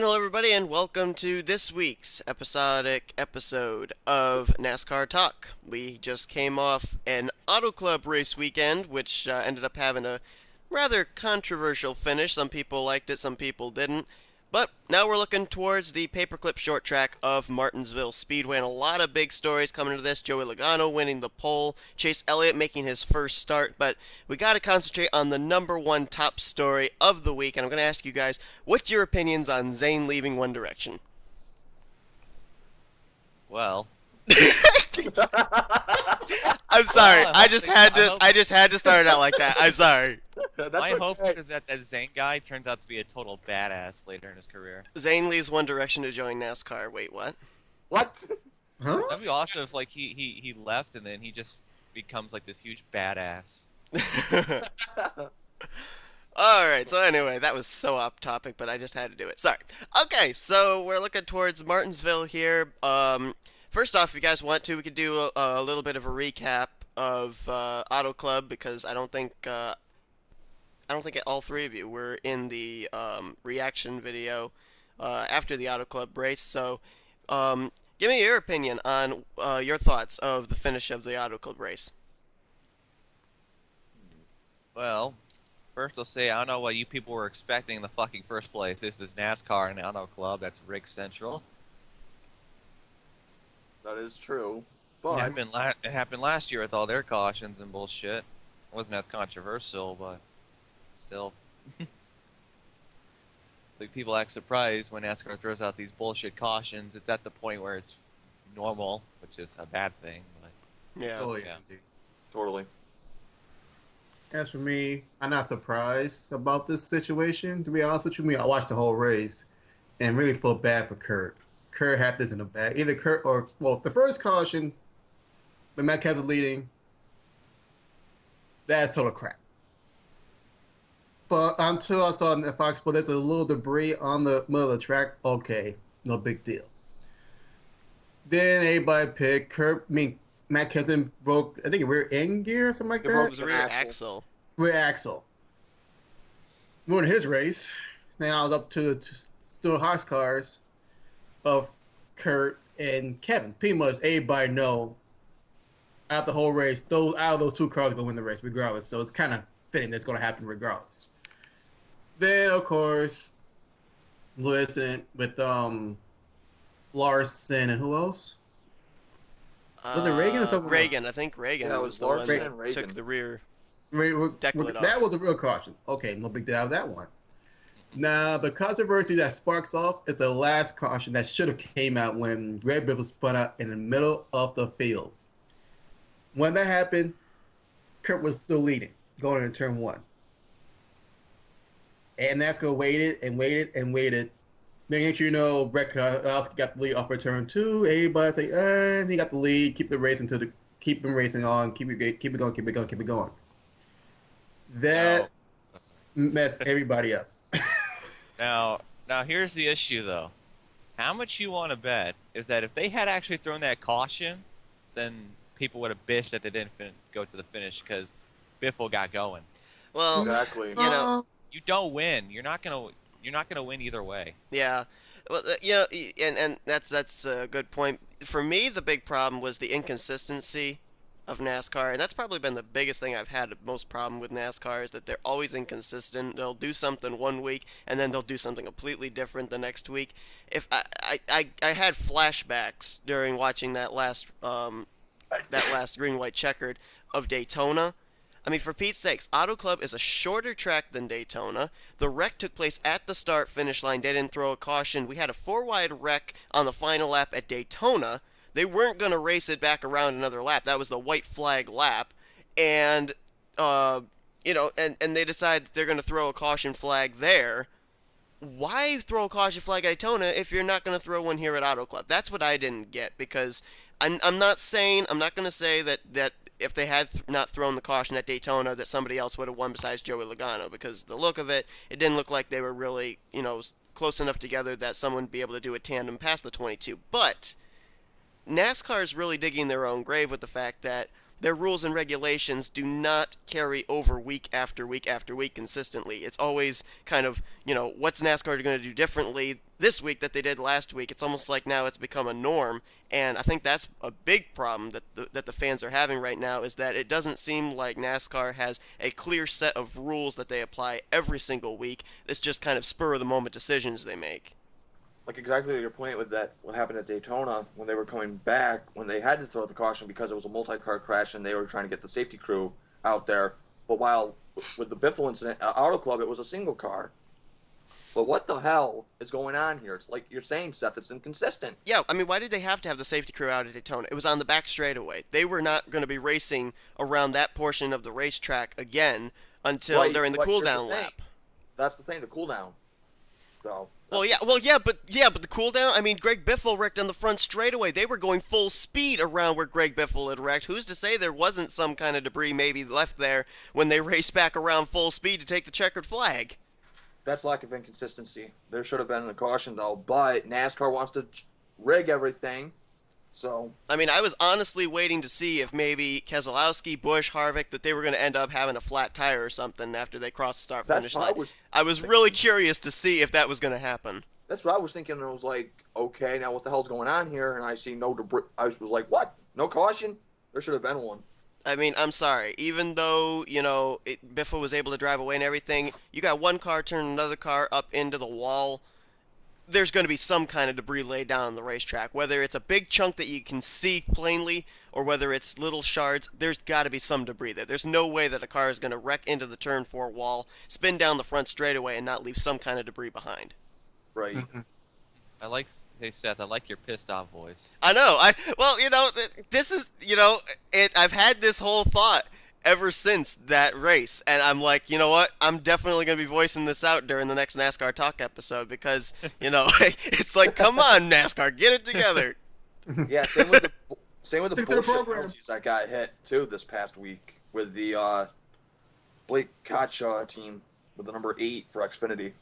And hello, everybody, and welcome to this week's episodic episode of Nascar Talk. We just came off an Auto Club race weekend, which ended up having a rather controversial finish. Some people liked it, some people didn't. But now we're looking towards the paperclip short track of Martinsville Speedway, and a lot of big stories coming into this. Joey Logano winning the pole, Chase Elliott making his first start, but we got to concentrate on the number one top story of the week, and I'm going to ask you guys, what's your opinions on Zayn leaving One Direction? Well, I'm sorry, Well, I just had to start it out like that. I'm sorry. my hope is that Zane guy turns out to be a total badass later in his career. Zayn leaves One Direction to join NASCAR. Wait, what? What? Huh? That'd be awesome if like he left and then he just becomes like this huge badass. Alright, so anyway, that was so off topic, but I just had to do it. Sorry. Okay, so we're looking towards Martinsville here. First off, if you guys want to, we could do a little bit of a recap of Auto Club, because I don't think all three of you were in the reaction video after the Auto Club race. So, give me your opinion on your thoughts of the finish of the Auto Club race. Well, first I'll say I don't know what you people were expecting in the fucking first place. This is NASCAR and Auto Club. That's Rig Central. That is true. It But happened last year with all their cautions and bullshit. It wasn't as controversial, but still. Like people act surprised when NASCAR throws out these bullshit cautions. It's at the point where it's normal, which is a bad thing. But Yeah. Oh, yeah. yeah. Indeed. totally. As for me, I'm not surprised about this situation. To be honest with you, I watched the whole race and really felt bad for Kurt. Kurt had this in the bag. Either Kurt or, well, the first caution, when Matt Kenseth leading, that's total crap. But until I saw in the Fox, but there's a little debris on the middle of the track. Okay, no big deal. Then everybody picked Matt Kenseth broke, I think, a rear end gear or something like It that. broke the rear Axle. axle. Rear axle. During his race, now I was up to the Stuart Haas cars of Kurt and Kevin. Pretty much everybody know out the whole race, out of those two cars are going to win the race regardless. So it's kind of fitting that's going to happen regardless. Then, of course, Lewis with Larson and who else? Was it Reagan or something Reagan, I think Reagan Yeah, it was was the one Larson that and Reagan. took the rear. That Deck lit was a real caution. Okay, no big deal out of that one. Now, the controversy that sparks off is the last caution that should have came out when Red Bull was spun out in the middle of the field. When that happened, Kurt was still leading, going into turn one. And NASCAR waited and waited and waited. Making sure you know Brett Keselowski got the lead off of turn two. Everybody say, he got the lead. Keep the race keep him racing on. Keep it going. That messed everybody up. now here's the issue though. How much you want to bet is that if they had actually thrown that caution, then people would have bitched that they didn't go to the finish because Biffle got going. Well, Exactly. you know, You don't win. You're not gonna win either way. yeah. Well, and that's a good point. For me, the big problem was the inconsistency of NASCAR, and that's probably been the biggest thing I've had the most problem with NASCAR is that they're always inconsistent. They'll do something one week, and then they'll do something completely different the next week. If I had flashbacks during watching that last green white checkered of Daytona. I mean, for Pete's sakes, Auto Club is a shorter track than Daytona. The wreck took place at the start-finish line. They didn't throw a caution. We had a four-wide wreck on the final lap at Daytona. They weren't going to race it back around another lap. That was the white flag lap. And, and they decide that they're going to throw a caution flag there. Why throw a caution flag at Daytona if you're not going to throw one here at Auto Club? That's what I didn't get, because I'm not going to say that if they had not thrown the caution at Daytona that somebody else would have won besides Joey Logano, because the look of it didn't look like they were really, close enough together that someone would be able to do a tandem past the 22. But NASCAR is really digging their own grave with the fact that their rules and regulations do not carry over week after week after week consistently. It's always kind of, what's NASCAR going to do differently this week that they did last week. It's almost like now it's become a norm, and I think that's a big problem that the fans are having right now, is that it doesn't seem like NASCAR has a clear set of rules that they apply every single week. It's just kind of spur of the moment decisions they make. Like exactly your point with that, what happened at Daytona when they were coming back, when they had to throw the caution because it was a multi-car crash and they were trying to get the safety crew out there. But while with the Biffle incident at Auto Club, it was a single car. But what the hell is going on here? It's like you're saying, Seth, it's inconsistent. Yeah, I mean, why did they have to have the safety crew out at Daytona? It was on the back straightaway. They were not going to be racing around that portion of the racetrack again until during the cool-down lap. That's the thing, the cool-down. So. But the cool down. I mean, Greg Biffle wrecked on the front straightaway. They were going full speed around where Greg Biffle had wrecked. Who's to say there wasn't some kind of debris maybe left there when they raced back around full speed to take the checkered flag? That's lack of inconsistency. There should have been a caution though, but NASCAR wants to rig everything. So I mean, I was honestly waiting to see if maybe Keselowski, Busch, Harvick, that they were going to end up having a flat tire or something after they crossed the start-finish line. I was really curious to see if that was going to happen. That's what I was thinking. I was like, okay, now what the hell's going on here? And I see no debris. I was like, what? No caution? There should have been one. I mean, I'm sorry. Even though, Biffle was able to drive away and everything, you got one car turning another car up into the wall. There's going to be some kind of debris laid down on the racetrack. Whether it's a big chunk that you can see plainly or whether it's little shards, there's got to be some debris there. There's no way that a car is going to wreck into the turn 4 wall, spin down the front straightaway, and not leave some kind of debris behind. Right. Hey Seth, I like your pissed off voice. I know. This is, I've had this whole thought ever since that race, and I'm like, you know what? I'm definitely going to be voicing this out during the next NASCAR Talk episode because, it's like, come on, NASCAR, get it together. Yeah, same with the bullshit penalties that got hit too this past week with the Blake Koch team with the number 8 for Xfinity.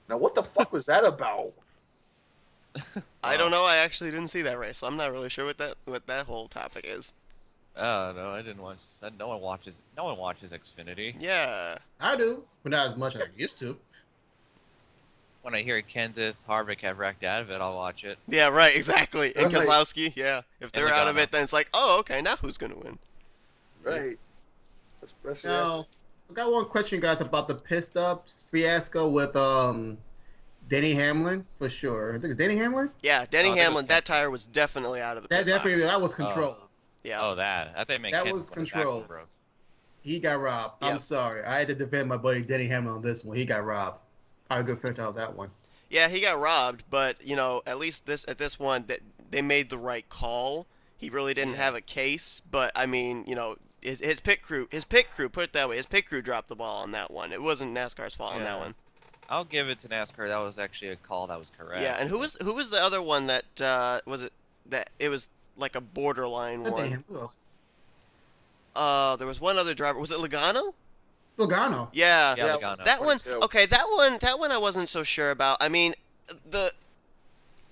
Now, what the fuck was that about? I don't know. I actually didn't see that race, so I'm not really sure what that whole topic is. Oh no, I didn't watch. No one watches Xfinity. Yeah, I do, but not as much as I used to. When I hear Kenseth, Harvick have wrecked out of it, I'll watch it. Yeah, right, exactly. And Right. Keselowski, yeah. If they're out of it, then it's like, oh, okay, now who's gonna win? Right. Especially Now, I got one question, guys, about the pissed ups fiasco with Denny Hamlin for sure. I think it's Denny Hamlin. Yeah, Denny Oh, that Hamlin. was- That tire was definitely out of the pit box. That was controlled. Yeah. Oh, that. I think That was controlled. He got robbed. I'm Yep. sorry. I had to defend my buddy Denny Hamlin on this one. He got robbed. I had a good friend out that one. Yeah, he got robbed, but at least at this one, that they made the right call. He really didn't have a case, but I mean, his pit crew, put it that way, his pit crew dropped the ball on that one. It wasn't NASCAR's fault on that one. I'll give it to NASCAR. That was actually a call that was correct. Yeah, and who was the other one that it was like a borderline one? Damn. Who else? There was one other driver. Was it Logano? Logano. Yeah. Yeah, Logano. That one. 22. Okay, that one I wasn't so sure about. I mean,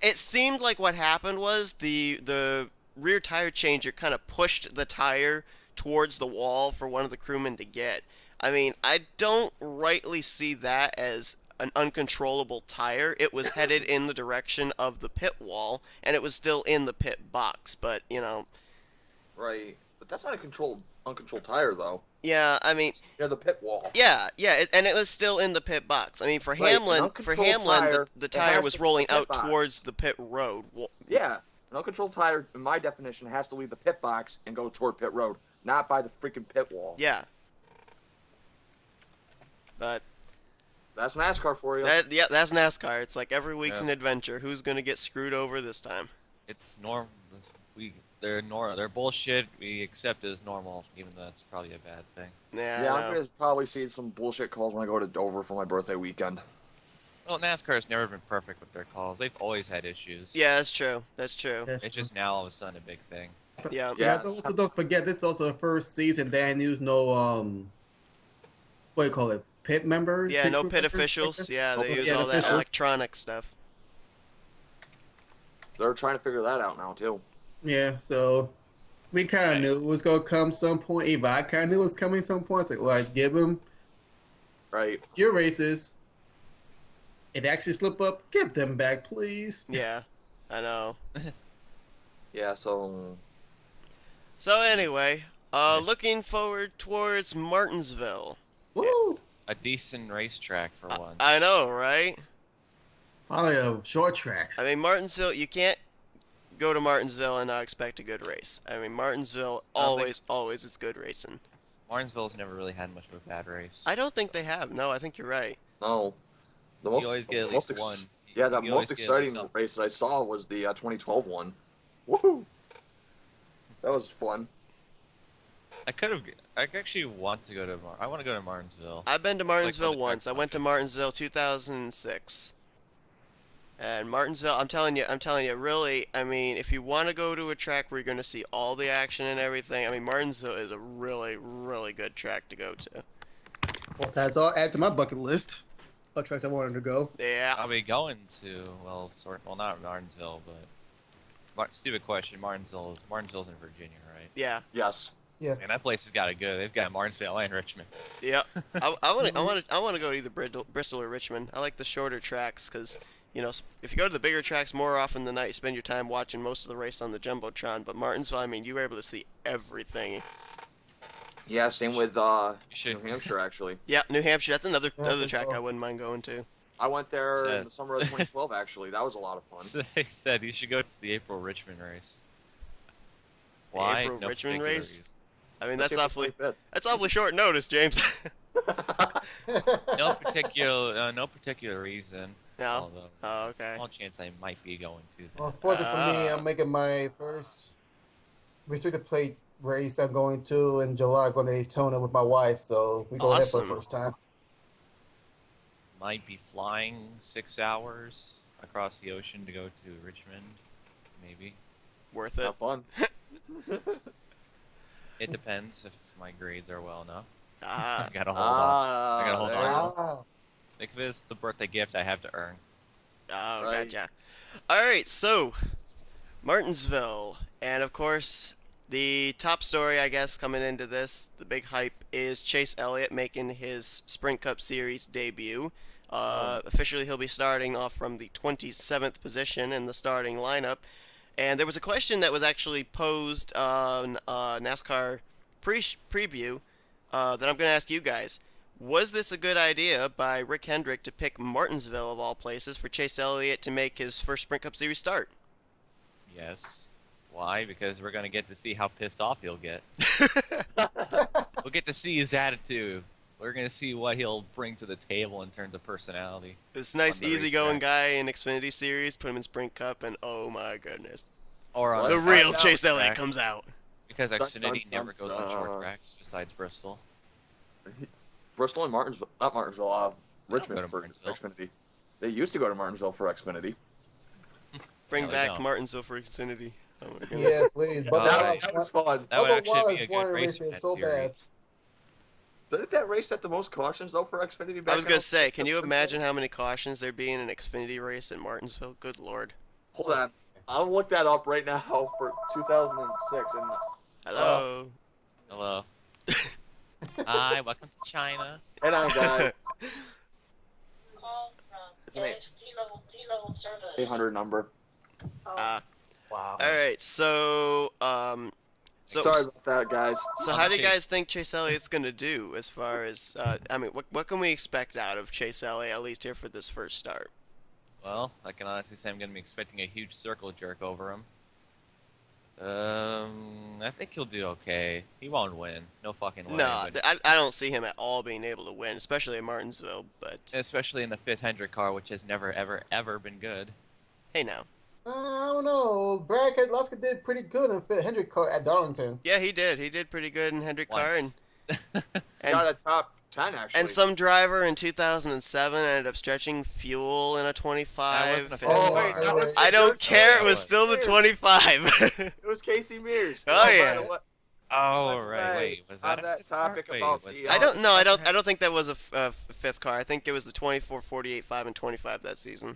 it seemed like what happened was the rear tire changer kind of pushed the tire towards the wall for one of the crewmen to get. I mean, I don't rightly see that as an uncontrollable tire. It was headed in the direction of the pit wall, and it was still in the pit box. But Right. But that's not a uncontrolled tire, though. yeah. I mean, Near the pit wall. yeah, and it was still in the pit box. I mean, for Right, an Hamlin, uncontrolled tire, the it tire has was to be rolling the pit out box. towards the pit road. Yeah. An uncontrolled tire, in my definition, has to leave the pit box and go toward pit road, not by the freaking pit wall. Yeah. But That's NASCAR for you. that's NASCAR. It's like every week's Yeah. an adventure. Who's gonna get screwed over this time? It's norm. They're bullshit. We accept it as normal, even though it's probably a bad thing. Yeah. Yeah, I I'm know. going to probably see some bullshit calls when I go to Dover for my birthday weekend. Well, NASCAR has never been perfect with their calls. They've always had issues. Yeah, that's true. That's true. That's It's just now all of a sudden a big thing. Yeah. Yeah. Also, don't forget, this is also the first season Dan used no what do you call it? Pit members? Yeah, no crew pit members? officials. Yeah, they Yeah, use the all that officials. electronic stuff. They're trying to figure that out now, too. Yeah, so we kind of knew it was going to come some point. Even I kind of knew it was coming some point. It's like, well, I give him Right. your races. If they actually slip up, get them back, please. Yeah, I know. Yeah, so So anyway, looking forward towards Martinsville. Woo! A decent racetrack for once. I know, right? Finally, a short track. I mean, Martinsville, you can't go to Martinsville and not expect a good race. I mean, Martinsville always is good racing. Martinsville's never really had much of a bad race. I don't think they have. No, I think you're right. no. The You always get at least one. Yeah, the You most always get at least exciting something. race that I saw was the 2012 one. Woohoo! That was fun. I actually want to go to. I want to go to Martinsville. I've been to like Martinsville when the once. I track went to Martinsville 2006. And Martinsville, I'm telling you, really, I mean, if you want to go to a track where you're going to see all the action and everything, I mean, Martinsville is a really, really good track to go to. Well, that's all. Add to my bucket list of tracks I wanted to go. Yeah. I'll be going to not Martinsville, but stupid question. Martinsville's in Virginia, right? Yeah. Yes. And that place has got it good. They've got Martinsville and Richmond. Yeah. I want to go to either Bristol or Richmond. I like the shorter tracks because, you know, if you go to the bigger tracks more often than not, you spend your time watching most of the race on the Jumbotron. But Martinsville, I mean, you were able to see everything. Yeah, same with New Hampshire, actually. Yeah, New Hampshire. That's another Yeah, track cool. I wouldn't mind going to. I went there Sad. in the summer of 2012, actually. That was a lot of fun. So they said you should go to the April Richmond race. Why? April No Richmond particular race? reason. I mean, Let's that's see if it's awfully short notice, James. 25th. No particular reason. No. Although, Oh, okay. Small chance I might be going to. Well, unfortunately for me, Ah. I'm making my first restricted plate race I'm going to in July. I'm going to Daytona with my wife, so we go there for Awesome. the first time. Might be flying 6 hours across the ocean to go to Richmond. Maybe. Worth it. Have fun. It depends if my grades are well enough. Ah. I gotta hold on. I gotta hold there on. you go. Ah, Think of it as the birthday gift I have to earn. Oh, Right. gotcha. Alright, so, Martinsville. And, of course, the top story, I guess, coming into this, the big hype, is Chase Elliott making his Sprint Cup Series debut. Officially, he'll be starting off from the 27th position in the starting lineup. And there was a question that was actually posed on NASCAR preview that I'm going to ask you guys. Was this a good idea by Rick Hendrick to pick Martinsville, of all places, for Chase Elliott to make his first Sprint Cup Series start? Yes. Why? Because we're gonna get to see how pissed off he'll get. We'll get to see his attitude. We're gonna see what he'll bring to the table in terms of personality. This nice, On the easygoing racetrack. guy in Xfinity Series, put him in Sprint Cup, and oh my goodness. Or on What? The a real find out. Chase Elliott track, comes out. because Dun, Xfinity dun, never goes on dun. short tracks besides Bristol. Bristol and Martinsville, not Martinsville, Richmond go to for Martinsville. Xfinity. They used to go to Martinsville for Xfinity. Bring No, they back don't. Martinsville for Xfinity. Oh my goodness. yeah, please. But Oh, That was fun. That would Bubba actually Wallace be a wanted good to race race for it that so bad. series. Didn't that race set the most cautions, though, for Xfinity back I was in going to say, can you 2006? imagine how many cautions there'd be in an Xfinity race at Martinsville? Good lord. Hold on. I'll look that up right now for 2006. And Hello. Hello. Hi, welcome to China. head on, guys. It's an 800 number. Ah. Wow. Alright, so, Sorry about that, guys. So how do you guys think Chase Elliott's going to do as far as, I mean, what can we expect out of Chase Elliott, at least here for this first start? Well, I can honestly say I'm going to be expecting a huge circle jerk over him. I think he'll do okay. He won't win. No fucking way. No, but- I don't see him at all being able to win, especially at Martinsville, but especially in the 5th Hendrick car, which has never, ever, ever been good. hey now. I don't know. Brad Keselowski did pretty good in Hendrick car at Darlington. Yeah, he did. He did pretty good in Hendrick Carr, Once. Got a top 10, actually. and some driver in 2007 ended up stretching fuel in a 25. That wasn't a Oh, wait, that was I don't care. It was was. still the 25. It was Casey Mears. Oh, yeah. by the way, Oh, That's right. right. Wait, was On that a that 5th car? topic Wait, about was the, that- I don't know. I don't think that was a fifth car. I think it was the 24, 48, 5, and 25 that season.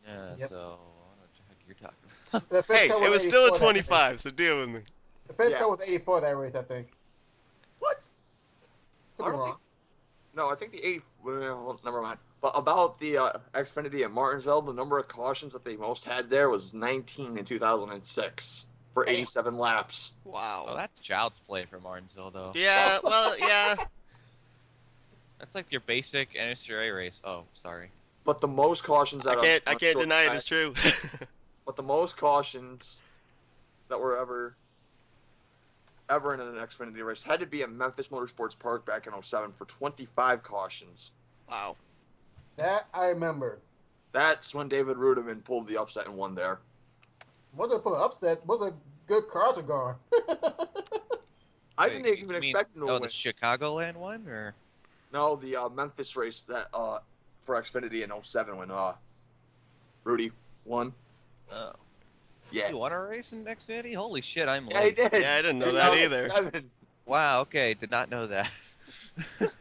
Yeah, Yep. so I don't know what the heck you're talking about. The fifth Hey, car it was still a 84 that race. 25, so deal with me. The fifth Yeah. car was 84 that race, I think. What? Could I be don't wrong. think- No, I think the 80. Well, never mind. But about the Xfinity at Martinsville, the number of cautions that they most had there was 19 in 2006 for 87 laps. Oh, Wow. that's child's play for Martinsville, though. Yeah. Well, yeah. That's like your basic NSRA race. Oh, sorry. But the most cautions that I can't deny it is true. But the most cautions that were ever in an Xfinity race had to be at Memphis Motorsports Park back in 07 for 25 cautions. Wow. That I remember. That's when David Rudiman pulled the upset and won there. Wasn't a pull upset. Was a good cars are going. I Wait, didn't even you mean- expect him to Oh, win. the Chicagoland one, or No, the Memphis race that for Xfinity in 07 when Rudy won. oh, Yeah. you won a race in Xfinity? Holy shit, I'm Yeah, he late. did. Yeah, I didn't know that either. 2007. Wow. Okay, did not know that.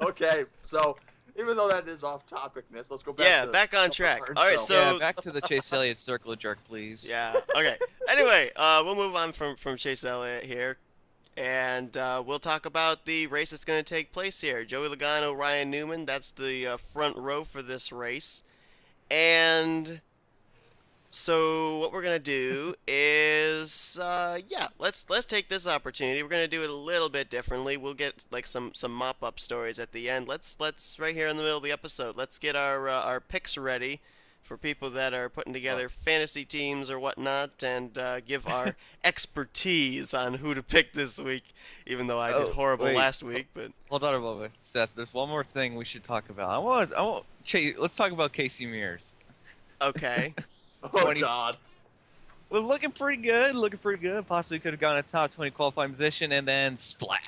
Okay, so even though that is off topicness, let's go back. Yeah, to back on track. All right, so yeah, back to the Chase Elliott circle jerk, please. yeah, okay. Anyway, we'll move on from Chase Elliott here, and we'll talk about the race that's going to take place here. Joey Logano, Ryan Newman. That's the front row for this race, and so what we're gonna do is, let's take this opportunity. We're gonna do it a little bit differently. We'll get like some mop-up stories at the end. Let's right here in the middle of the episode. Let's get our picks ready for people that are putting together fantasy teams or whatnot, and give our expertise on who to pick this week. Even though I did horrible wait. last week, but Hold on a moment, Seth. There's one more thing we should talk about. I want Chase. Let's talk about Casey Mears. okay. Oh 20 God. Well, looking pretty good. Possibly could have gone a top 20 qualifying position, and then splat.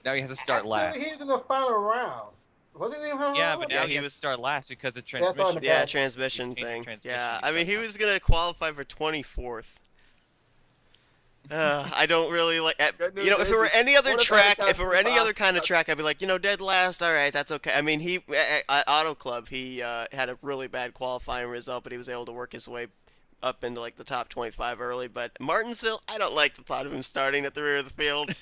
Now he has to start last. He's in the final round. Wasn't he in the final Yeah, round? but Yeah, now he he has was- to start last because of Yeah, it's on transmission. the Yeah, back. transmission You change the thing. transmission, Yeah, you I mean, start he back. was gonna qualify for 24th. I don't really like. Good news You know, if it is were any other what if I had track, if it were any top other kind of 25? track, I'd be like, dead last. All right, that's okay. I mean, he at Auto Club, he had a really bad qualifying result, but he was able to work his way up into like the top 25 early. But Martinsville, I don't like the thought of him starting at the rear of the field.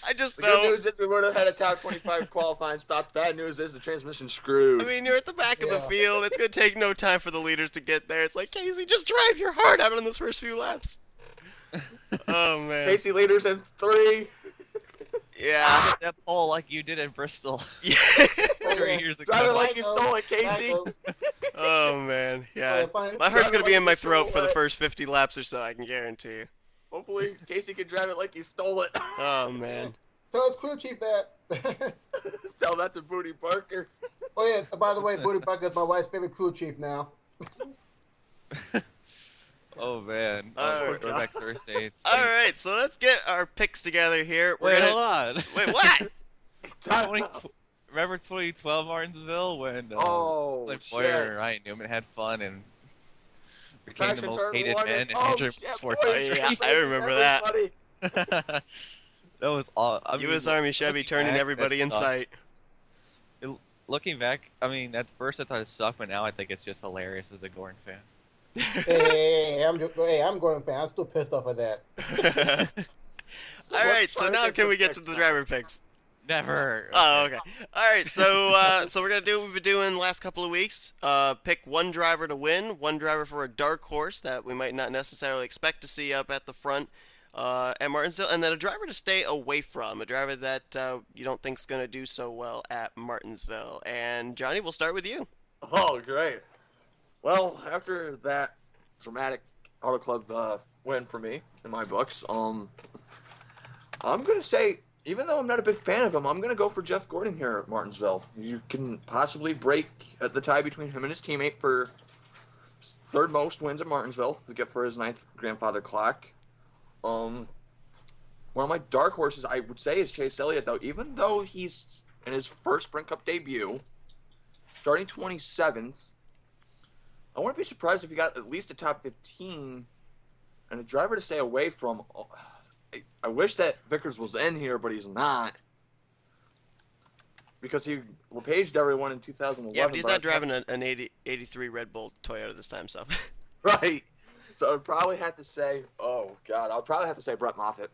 I just The good don't. news is we would have had a top 25 qualifying spot. The bad news is the transmission's screwed. I mean, you're at the back of the Yeah. field. It's gonna take no time for the leaders to get there. It's like, Casey, just drive your heart out on those first few laps. Oh man. Casey leaders in 3. Yeah. Hit that pole like you did in Bristol Yeah. 3 years ago. Drive it like you stole it, Casey. Oh man. Yeah. Fine. My heart's gonna be in my Like you throat stole for the it. first 50 laps or so. I can guarantee you. Hopefully, Casey can drive it like you stole it. Oh man. Tell his crew chief that. Tell that to Booty Parker. Oh yeah. By the way, Booty Buck is my wife's favorite crew chief now. Oh man. Oh, We're God. back Thursday. All right. So let's get our picks together here. We're Wait, gonna. hold on. Wait. What? 20, remember 2012 Martinsville when Oh, Clint shit. Boyer and Ryan Newman had fun and became the Traction most turn hated one men and- in oh, Andrew shit, sports boys. history. Yeah, I remember that. Everybody. That was all. I mean, U.S. Army Chevy looking turning back, everybody that in sucked. sight. Looking back, I mean, at first I thought it sucked, but now I think it's just hilarious as a Gordon fan. Hey, I'm Gordon fan. I'm still pissed off at that. So All right. let's So try to now get can the we get picks to the now. driver picks? Never. Oh, okay. All right, so we're gonna do what we've been doing the last couple of weeks. Pick one driver to win, one driver for a dark horse that we might not necessarily expect to see up at the front at Martinsville, and then a driver to stay away from, a driver that you don't think's gonna do so well at Martinsville. And Johnny, we'll start with you. Oh, great. Well, after that dramatic Auto Club win for me in my books, I'm gonna say, even though I'm not a big fan of him, I'm gonna go for Jeff Gordon here at Martinsville. You can possibly break at the tie between him and his teammate for third most wins at Martinsville to get for his 9th grandfather clock. One of my dark horses, I would say, is Chase Elliott, though. Even though he's in his first Sprint Cup debut, starting 27th, I wouldn't be surprised if he got at least a top 15 and a driver to stay away from. I wish that Vickers was in here, but he's not. Because he LePaged everyone in 2011. Yeah, but he's but not driving an 83 Red Bull Toyota this time, so. Right. So I'd probably have to say, oh, God, I'll probably have to say Brett Moffitt.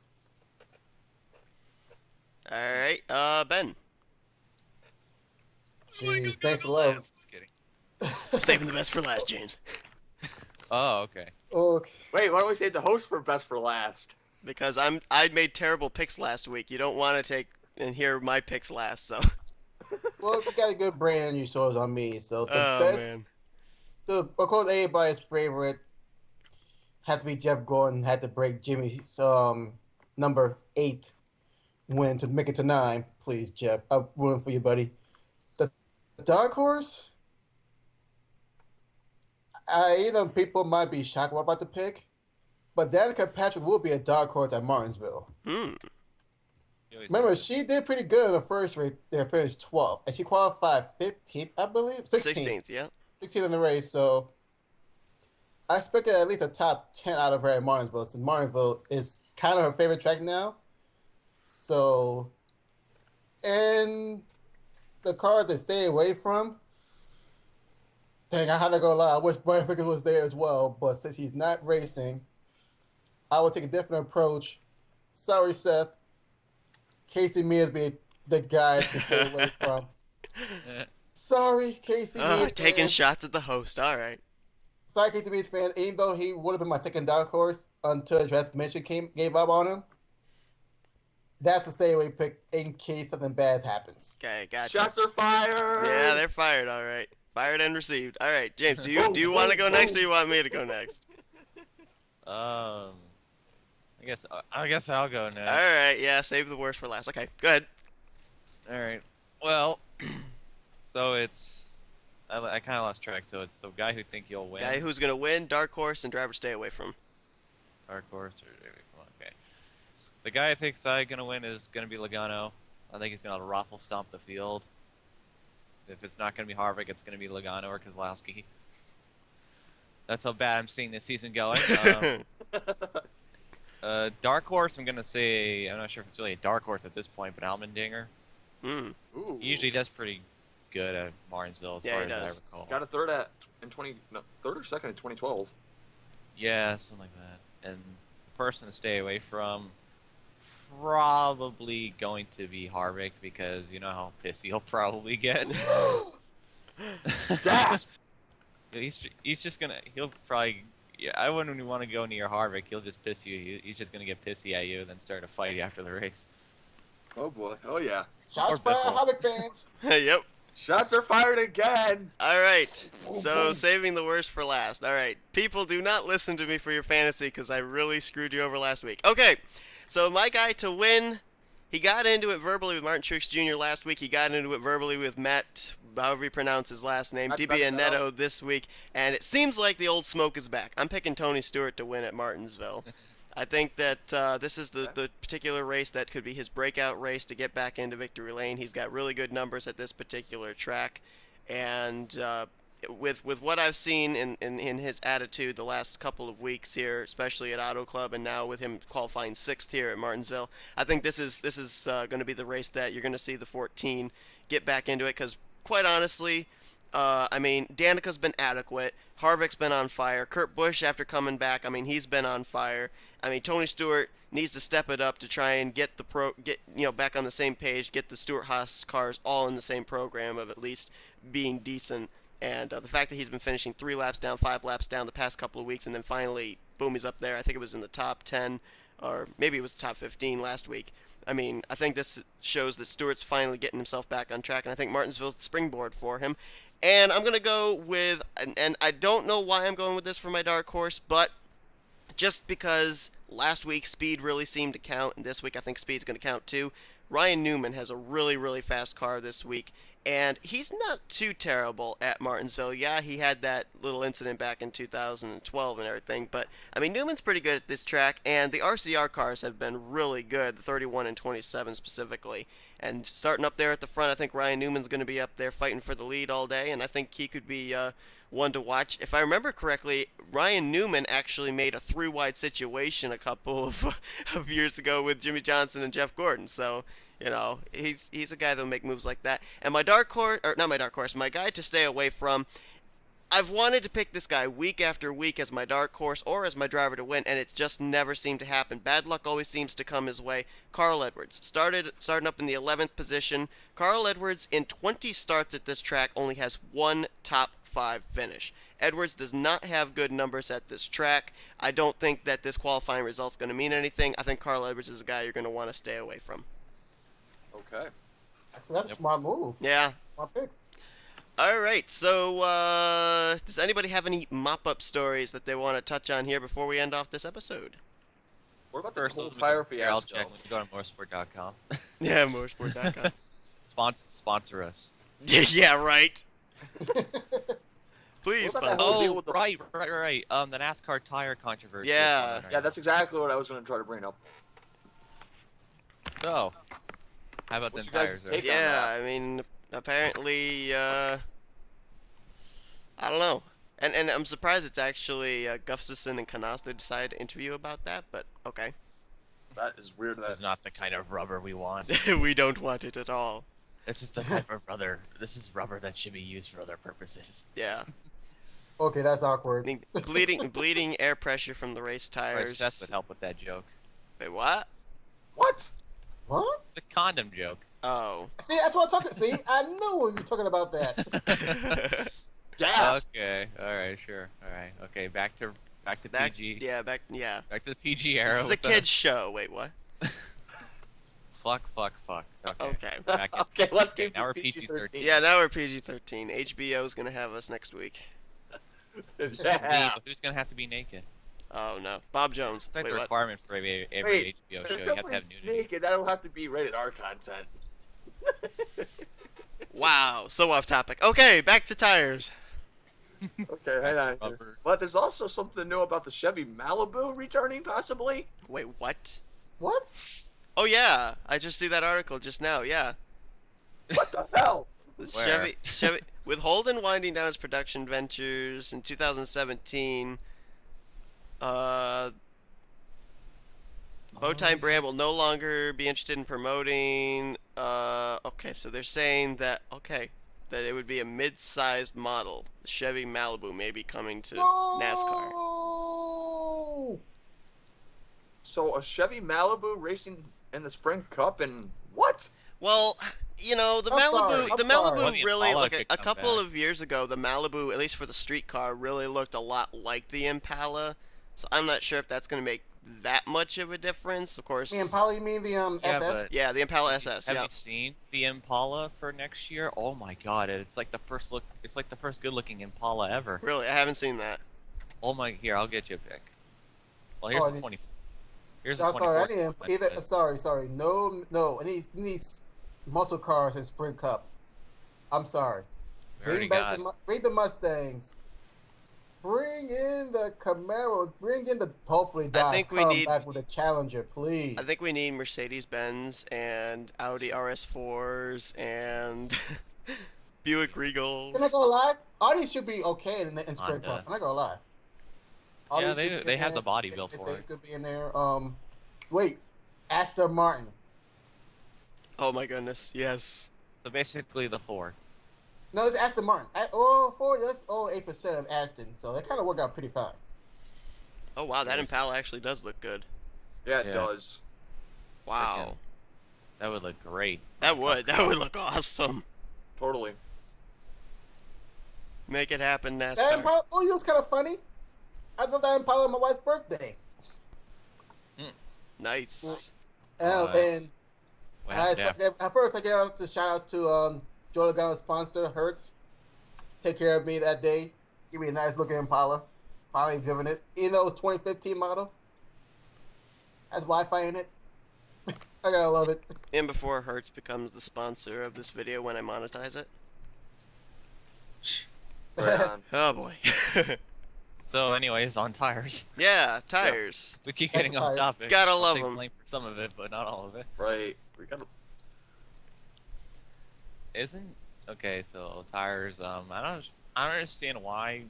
All right, Ben. Jeez, thanks a lot. Just kidding. Saving the best for last, James. Oh, okay. Okay. Wait, why don't we save the host for best for last? Because I made terrible picks last week. You don't want to take and hear my picks last, so. Well, you got a good brain on your shoulders on me. So the Oh best, man. of course, everybody's favorite had to be Jeff Gordon. Had to break Jimmy's number 8 win to make it to 9. Please, Jeff, I'm rooting for you, buddy. The dark horse. People might be shocked about the pick, but Danica Patrick will be a dark horse at Martinsville. Hmm. Remember, she did pretty good in the first race. They finished 12th, and she qualified 15th, I believe. 16th, yeah. 16th in the race, so I expected at least a top 10 out of her at Martinsville, since Martinsville is kind of her favorite track now. So, and the car to stay away from, dang, I had to go lie. I wish Brian Pickens was there as well, but since he's not racing, I would take a different approach. Sorry, Seth. Casey Mears be the guy to stay away from. Sorry, Casey Mears. Taking fans. shots at the host. All right. Sorry, Casey Mears fans. Even though he would have been my second dark horse until the draft mention gave up on him, that's a stay away pick in case something bad happens. Okay, gotcha. Shots are fired. Yeah, they're fired. All right. Fired and received. All right, James. Do you want to go next, or you want me to go next? I guess I'll go next. All right. Yeah. Save the worst for last. Okay. Go ahead. All right. Well, so it's I kind of lost track. So it's the guy who think you'll win. Guy who's gonna win, dark horse, and driver stay away from. Dark horse. Okay. The guy I think's gonna win is gonna be Logano. I think he's gonna raffle stomp the field. If it's not gonna be Harvick, it's gonna be Logano or Keselowski. That's how bad I'm seeing this season going. Dark horse, I'm gonna say, I'm not sure if it's really a dark horse at this point, but Allmendinger. Mm. Ooh. He usually does pretty good at Martinsville, as Yeah, far he as does. I recall. Got a third third or second in 2012. Yeah, something like that. And the person to stay away from, probably going to be Harvick, because you know how pissy he'll probably get. Gasp! He's just gonna, he'll probably, yeah, I wouldn't even want to go near Harvick. He'll just piss you. He's just gonna get pissy at you and then start a fight after the race. Oh boy. Oh yeah. Shots Or fired, Biffle. Harvick fans. Yep. Shots are fired again. All right. So saving the worst for last. All right. People, do not listen to me for your fantasy because I really screwed you over last week. Okay. So my guy to win, he got into it verbally with Martin Truex Jr. last week. He got into it verbally with Matt, however you pronounce his last name, Matt DiBianetto this week. And it seems like the old smoke is back. I'm picking Tony Stewart to win at Martinsville. I think that this is the particular race that could be his breakout race to get back into victory lane. He's got really good numbers at this particular track. And with what I've seen in his attitude the last couple of weeks here, especially at Auto Club, and now with him qualifying 6th here at Martinsville, I think this is going to be the race that you're going to see the 14 get back into it. Because quite honestly, I mean, Danica's been adequate. Harvick's been on fire. Kurt Busch, after coming back, I mean, he's been on fire. I mean, Tony Stewart needs to step it up to try and get back on the same page, get the Stewart-Haas cars all in the same program of at least being decent. And the fact that he's been finishing 3 laps down, 5 laps down the past couple of weeks, and then finally, boom, he's up there. I think it was in the top 10, or maybe it was the top 15 last week. I mean, I think this shows that Stewart's finally getting himself back on track, and I think Martinsville's the springboard for him. And I'm going to go with, and I don't know why I'm going with this for my dark horse, but just because last week speed really seemed to count, and this week I think speed's going to count too. Ryan Newman has a really, really fast car this week, and he's not too terrible at Martinsville. Yeah, he had that little incident back in 2012 and everything, but, I mean, Newman's pretty good at this track, and the RCR cars have been really good, the 31 and 27 specifically. And starting up there at the front, I think Ryan Newman's going to be up there fighting for the lead all day, and I think he could be one to watch. If I remember correctly, Ryan Newman actually made a 3-wide situation a couple of years ago with Jimmy Johnson and Jeff Gordon. So, you know, he's a guy that'll make moves like that. And my dark horse, or not my dark horse, my guy to stay away from, I've wanted to pick this guy week after week as my dark horse or as my driver to win, and it's just never seemed to happen. Bad luck always seems to come his way. Carl Edwards starting up in the 11th position. Carl Edwards, in 20 starts at this track, only has one top 5 finish. Edwards does not have good numbers at this track. I don't think that this qualifying result's going to mean anything. I think Carl Edwards is a guy you're going to want to stay away from. Okay. So that's a smart move. Yeah. Smart pick. All right, so does anybody have any mop-up stories that they want to touch on here before we end off this episode? What about the First, cold let's fire I'll fiasco? check when you go to motorsport.com. Yeah, motorsport.com. Sponsor us. Yeah, right. Please What about that sponsor. whole deal Oh, with the- right. The NASCAR tire controversy. Yeah. Yeah, that's exactly what I was going to try to bring up. So, how about What's them your tires? guys' There? take? Yeah, I mean, apparently, I don't know. And I'm surprised it's actually Gustafson and Canas that decided to interview about that, but okay. That is weird. This is not the kind of rubber we want. We don't want it at all. This is the type of rubber. This is rubber that should be used for other purposes. Yeah. Okay, that's I awkward. mean, bleeding air pressure from the race Right, tires. Seth would help with that joke. Wait, what? What? What? It's a condom joke. Oh. See, that's what I'm talking. See, I knew we were talking about that. Yeah. Okay. All right. Sure. All right. Okay. Back to PG. Yeah, back Back to the PG This era. is a with the- kid's show. Wait, what? Fuck. Okay. Okay. Back in- Okay, let's Okay, keep now we're PG-13. PG-13. Yeah, now we're PG-13. HBO's gonna have us next week. Yeah. Who's gonna have to be naked? Oh no, Bob Jones. It's like Wait, the what? requirement for every Wait, HBO If show. You have to somebody's have nudity. naked, that'll have to be rated R content. Wow, so off topic. Okay, back to tires. Okay, hang on. Rubber. But there's also something new about the Chevy Malibu returning, possibly. Wait, what? What? Oh yeah, I just see that article just now. Yeah, What the hell? the Where? Chevy with Holden winding down its production ventures in 2017. Bowtie brand will no longer be interested in promoting. Okay, so they're saying that that it would be a mid-sized model. The Chevy Malibu may be coming to NASCAR. No! So a Chevy Malibu racing in the Spring Cup and what? Well, you know, the I'm Malibu, sorry, the I'm sorry. Malibu Well, the really, Impala like could a come couple back. of years ago, the Malibu, at least for the street car, really looked a lot like the Impala. So I'm not sure if that's going to make that much of a difference. Of course, The Impala, you mean the Yeah, SS? but yeah, the Impala SS. have Yeah, you seen the Impala for next year? Oh my God! It's like the first look. It's like the first good-looking Impala ever. really, I haven't seen that. Oh my! Here, I'll get you a pic. Well, Oh, here's it the is- 20. Here's Oh, the sorry, I 24. didn't either. Sorry. No. It needs muscle cars and Sprint Cup. I'm sorry. We already Bring the Mustangs. Bring in the Camaros. Bring in the hopefully Dodge. think we come need- back with a Challenger, please. I think we need Mercedes-Benz and Audi RS4s and Buick Regals. I'm not gonna lie. Audi should be okay in Sprint Honda. Cup. I'm not gonna lie. Yeah, Audi they- should be they in have there. the body built for Mercedes it. could be in there. Wait, Aston Martin. Oh my goodness, yes. So basically, the 4. No, it's Aston Martin. That's 8% of Aston, so that kind of worked out pretty fine. Oh wow, that Nice. Impala actually does look good. Yeah, it Yeah. does. It's Wow, freaking- That would look great. that would look awesome. Totally. Make it happen, That NASCAR. Impala, it was kind of funny. I drove that Impala on my wife's birthday. Nice. And Yeah. at first, I get out to shout out to Joe Logano's sponsor, Hertz. Take care of me that day. Give me a nice looking Impala. Finally driven it. Even though it was 2015 model. Has Wi-Fi in it. I gotta love it. And before Hertz becomes the sponsor of this video when I monetize it. Right on. Oh boy. So, anyways, on tires. Yeah, tires. We keep Back getting to on tires. topic. Gotta I'll love take 'em. blame for some of it, but not all of it. Right. We gotta. Isn't okay? So tires. I don't understand why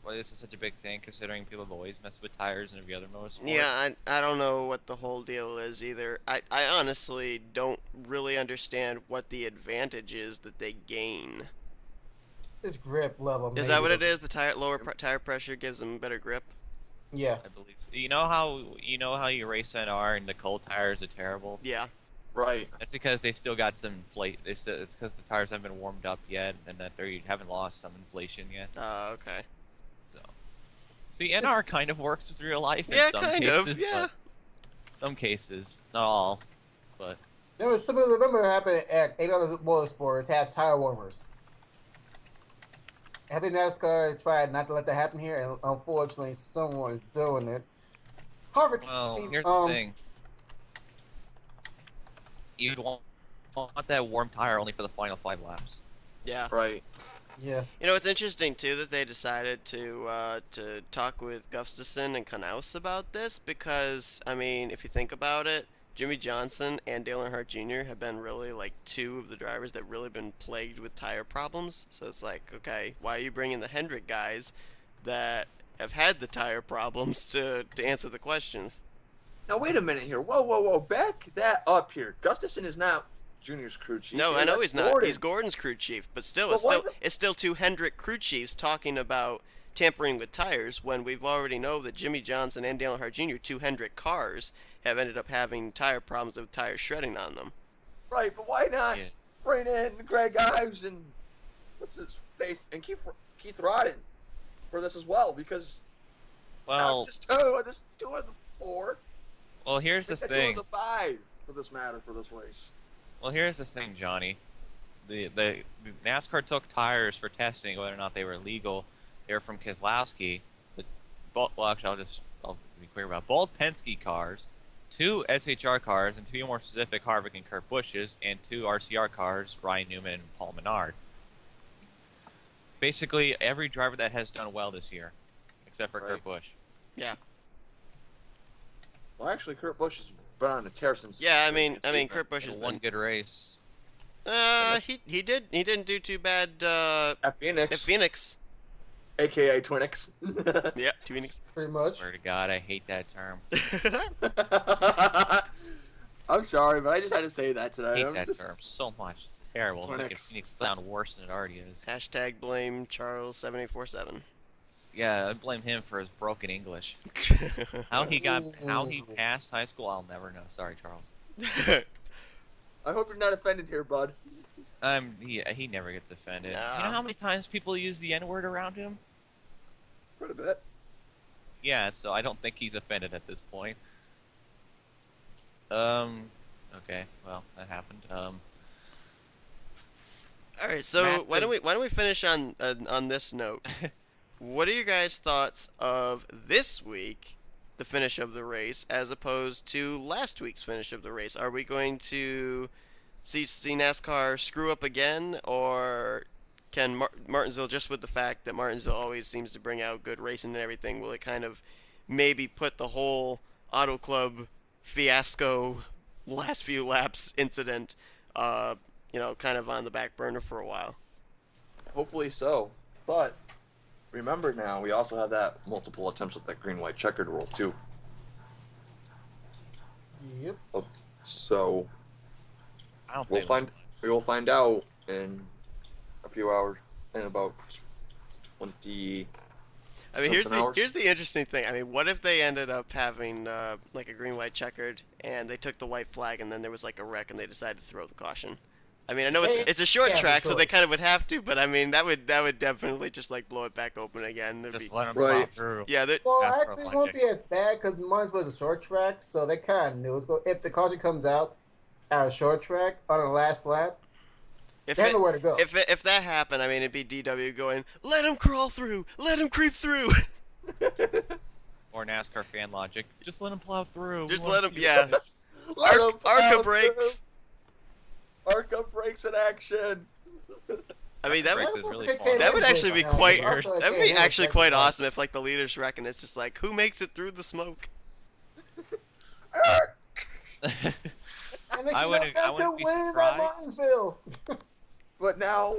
this is such a big thing, considering people have always messed with tires in every other motorsport. Yeah, I don't know what the whole deal is either. I honestly don't really understand what the advantage is that they gain. His grip level. Is that what it is? The tire pressure gives them better grip. Yeah. I believe so. You know how you race NR and the cold tires are terrible. Yeah. Right. That's because they've still got some inflate. It's because the tires haven't been warmed up yet, and that they haven't lost some inflation yet. Okay. So, see, NR kind of works with real life in Yeah, some kind cases. of. Yeah. But some cases, not all. But There was something. Remember what happened at 8 other motorsports had tire warmers. I think NASCAR tried not to let that happen here, and unfortunately, someone is doing it. Harvick. well, team, here's the thing. You'd want that warm tire only for the final 5 laps. Yeah. Right. Yeah. You know, it's interesting too that they decided to talk with Gustafson and Knaus about this because, I mean, if you think about it, Jimmy Johnson and Dale Earnhardt Jr. have been really like 2 of the drivers that really been plagued with tire problems. So it's like, okay, why are you bringing the Hendrick guys that have had the tire problems to answer the questions? Now wait a minute here. Whoa! Back that up here. Gustafson is not Junior's crew chief. No, here. I know That's he's not. Gordon's. He's Gordon's crew chief, but still, But why it's still 2 Hendrick crew chiefs talking about tampering with tires when we've already know that Jimmy Johnson and Dale Earnhardt Jr., 2 Hendrick cars, have ended up having tire problems with tires shredding on them. Right, but why not Yeah. bring in Greg Ives and what's his face and Keith Rodden for this as well? Because Well, not just 2, there's 2 of the 4. well, here's the There's 2 thing. of the 5 for this matter for this race. Well, here's the thing, Johnny. The NASCAR took tires for testing whether or not they were legal. They were from Keselowski. Well, actually, I'll be clear about it. Both Penske cars, 2 SHR cars, and to be more specific, Harvick and Kurt Busch's, and 2 RCR cars, Ryan Newman and Paul Menard. Basically, every driver that has done well this year, except for Right. Kurt Busch. Yeah. Well, actually, Kurt Busch has been on a tear since. Yeah, I mean, Kurt Busch has In one been. good race. He didn't do too bad at Phoenix, at Phoenix. aka Twinix. Yeah, Phoenix. Pretty much. Swear to God, I hate that term. I'm sorry, but I just had to say that I today. hate I'm that just- term so much. It's terrible. It makes Twinix. Phoenix sound worse than it already is. Hashtag blame Charles 7847. Yeah, I blame him for his broken English. How he passed high school, I'll never know. Sorry, Charles. I hope you're not offended here, bud. He never gets offended. Nah. You know how many times people use the N-word around him? Quite a bit. Yeah, so I don't think he's offended at this point. Okay, well, that happened. All right, so Matt, why don't we finish on this note? What are your guys' thoughts of this week, the finish of the race, as opposed to last week's finish of the race? Are we going to see NASCAR screw up again, or can Martinsville, just with the fact that Martinsville always seems to bring out good racing and everything, will it kind of maybe put the whole Auto Club fiasco, last few laps incident, kind of on the back burner for a while? Hopefully so. But remember now, we also have that multiple attempts at that green-white checkered rule too. Yep. So I don't we think will find out in a few hours, in about 20. I mean, here's Something else? the interesting thing. I mean, what if they ended up having like a green-white checkered, and they took the white flag, and then there was like a wreck, and they decided to throw the caution? I mean, I know it's a short Yeah, track, for so they sure. kind of would have to, but I mean, that would definitely just like blow it back open again. There'd just be- let him Right. plow through. yeah, Well, That's actually, it rough won't logic. be as bad because mine's was a short track, so they kind of knew. If the caution comes out at a short track on the last lap, if they have nowhere to go. if that happened, I mean, it'd be DW going, "Let him crawl through, let him creep through." Or NASCAR fan logic. Just let him plow through. Just We wanna let him, see yeah. the Let 'em plow Arca brakes. through. Arca brakes in action. I mean, that would Brakes is really That fun. that would actually be quite Years. that would be actually quite awesome if like the leaders reckon it's just like, who makes it through the smoke? And they I should wouldn't- I not wouldn't be win at surprised. Martinsville. But now,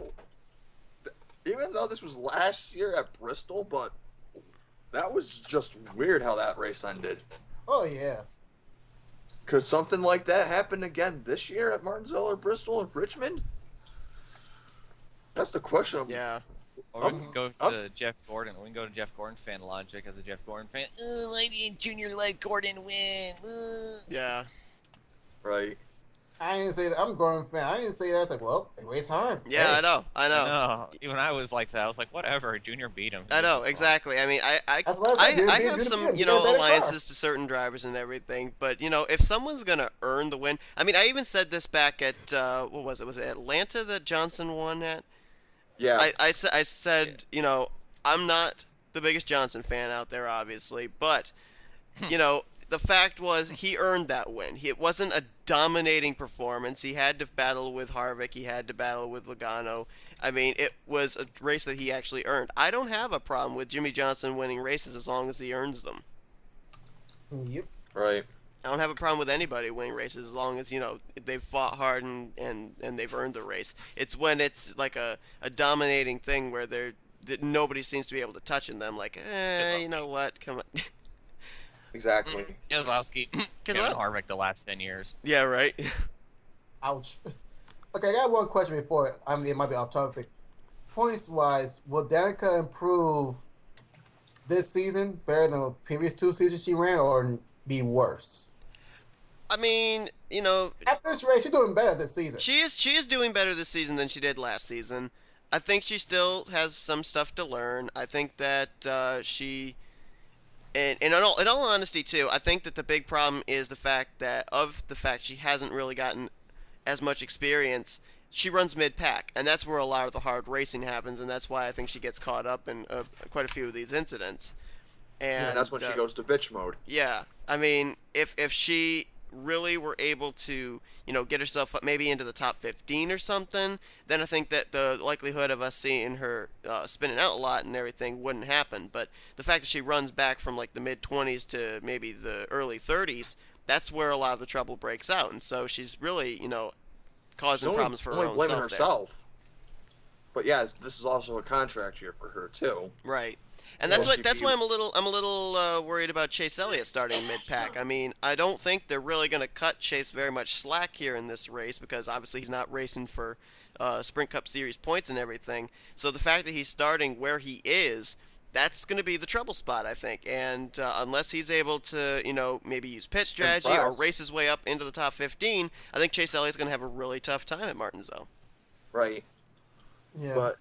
even though this was last year at Bristol, but that was just weird how that race ended. Oh yeah. Could something like that happen again this year at Martinsville or Bristol or Richmond? That's the question. Yeah. Or we can go to Jeff Gordon. We can go to Jeff Gordon fan logic as a Jeff Gordon fan. Lady and Junior let Gordon win. Yeah. Right. I didn't say that. I'm a Gordon fan. I didn't say that. It's like, well, they race hard. Yeah, Hey. I know. No, even I was like that. I was like, whatever. Junior beat him. I know, exactly. I mean, That's what I said. I You're have being- some, you're you being a know, better alliances to certain drivers and everything, but, you know, if someone's going to earn the win, I mean, I even said this back at, what was it? Was it Atlanta that Johnson won at? Yeah. I said, you know, I'm not the biggest Johnson fan out there, obviously, but, you know, the fact was he earned that win. It wasn't a dominating performance. He had to battle with Harvick. He had to battle with Logano. I mean, it was a race that he actually earned. I don't have a problem with Jimmy Johnson winning races as long as he earns them. Yep. Right. I don't have a problem with anybody winning races as long as, you know, they've fought hard and they've earned the race. It's when it's like a dominating thing where that nobody seems to be able to touch in them. Like, you know what? Come on. Exactly. Keselowski. Kevin Kesel- Harvick the last 10 years. Yeah, right. Ouch. Okay, I got one question before. It might be off topic. Points wise, will Danica improve this season better than the previous 2 seasons she ran, or be worse? I mean, you know, At this race, she's doing better this season. she is doing better this season than she did last season. I think she still has some stuff to learn. I think that she, and in all honesty too, I think that the big problem is the fact that she hasn't really gotten as much experience. She runs mid-pack, and that's where a lot of the hard racing happens, and that's why I think she gets caught up in quite a few of these incidents. And that's when she goes to bitch mode. yeah, I mean, if she really were able to, you know, get herself up maybe into the top 15 or something, then I think that the likelihood of us seeing her spinning out a lot and everything wouldn't happen. But the fact that she runs back from like the mid-20s to maybe the early 30s, that's where a lot of the trouble breaks out. And so she's really, you know, causing She's problems for her only own blaming self there. herself. But yeah, this is also a contract year for her too. Right. And Yeah, that's she why I'm a little worried about Chase Elliott starting mid-pack. I mean, I don't think they're really going to cut Chase very much slack here in this race because obviously he's not racing for Sprint Cup Series points and everything. So the fact that he's starting where he is, that's going to be the trouble spot, I think. And unless he's able to, you know, maybe use pit strategy or race his way up into the top 15, I think Chase Elliott's going to have a really tough time at Martinsville. Right. Yeah. But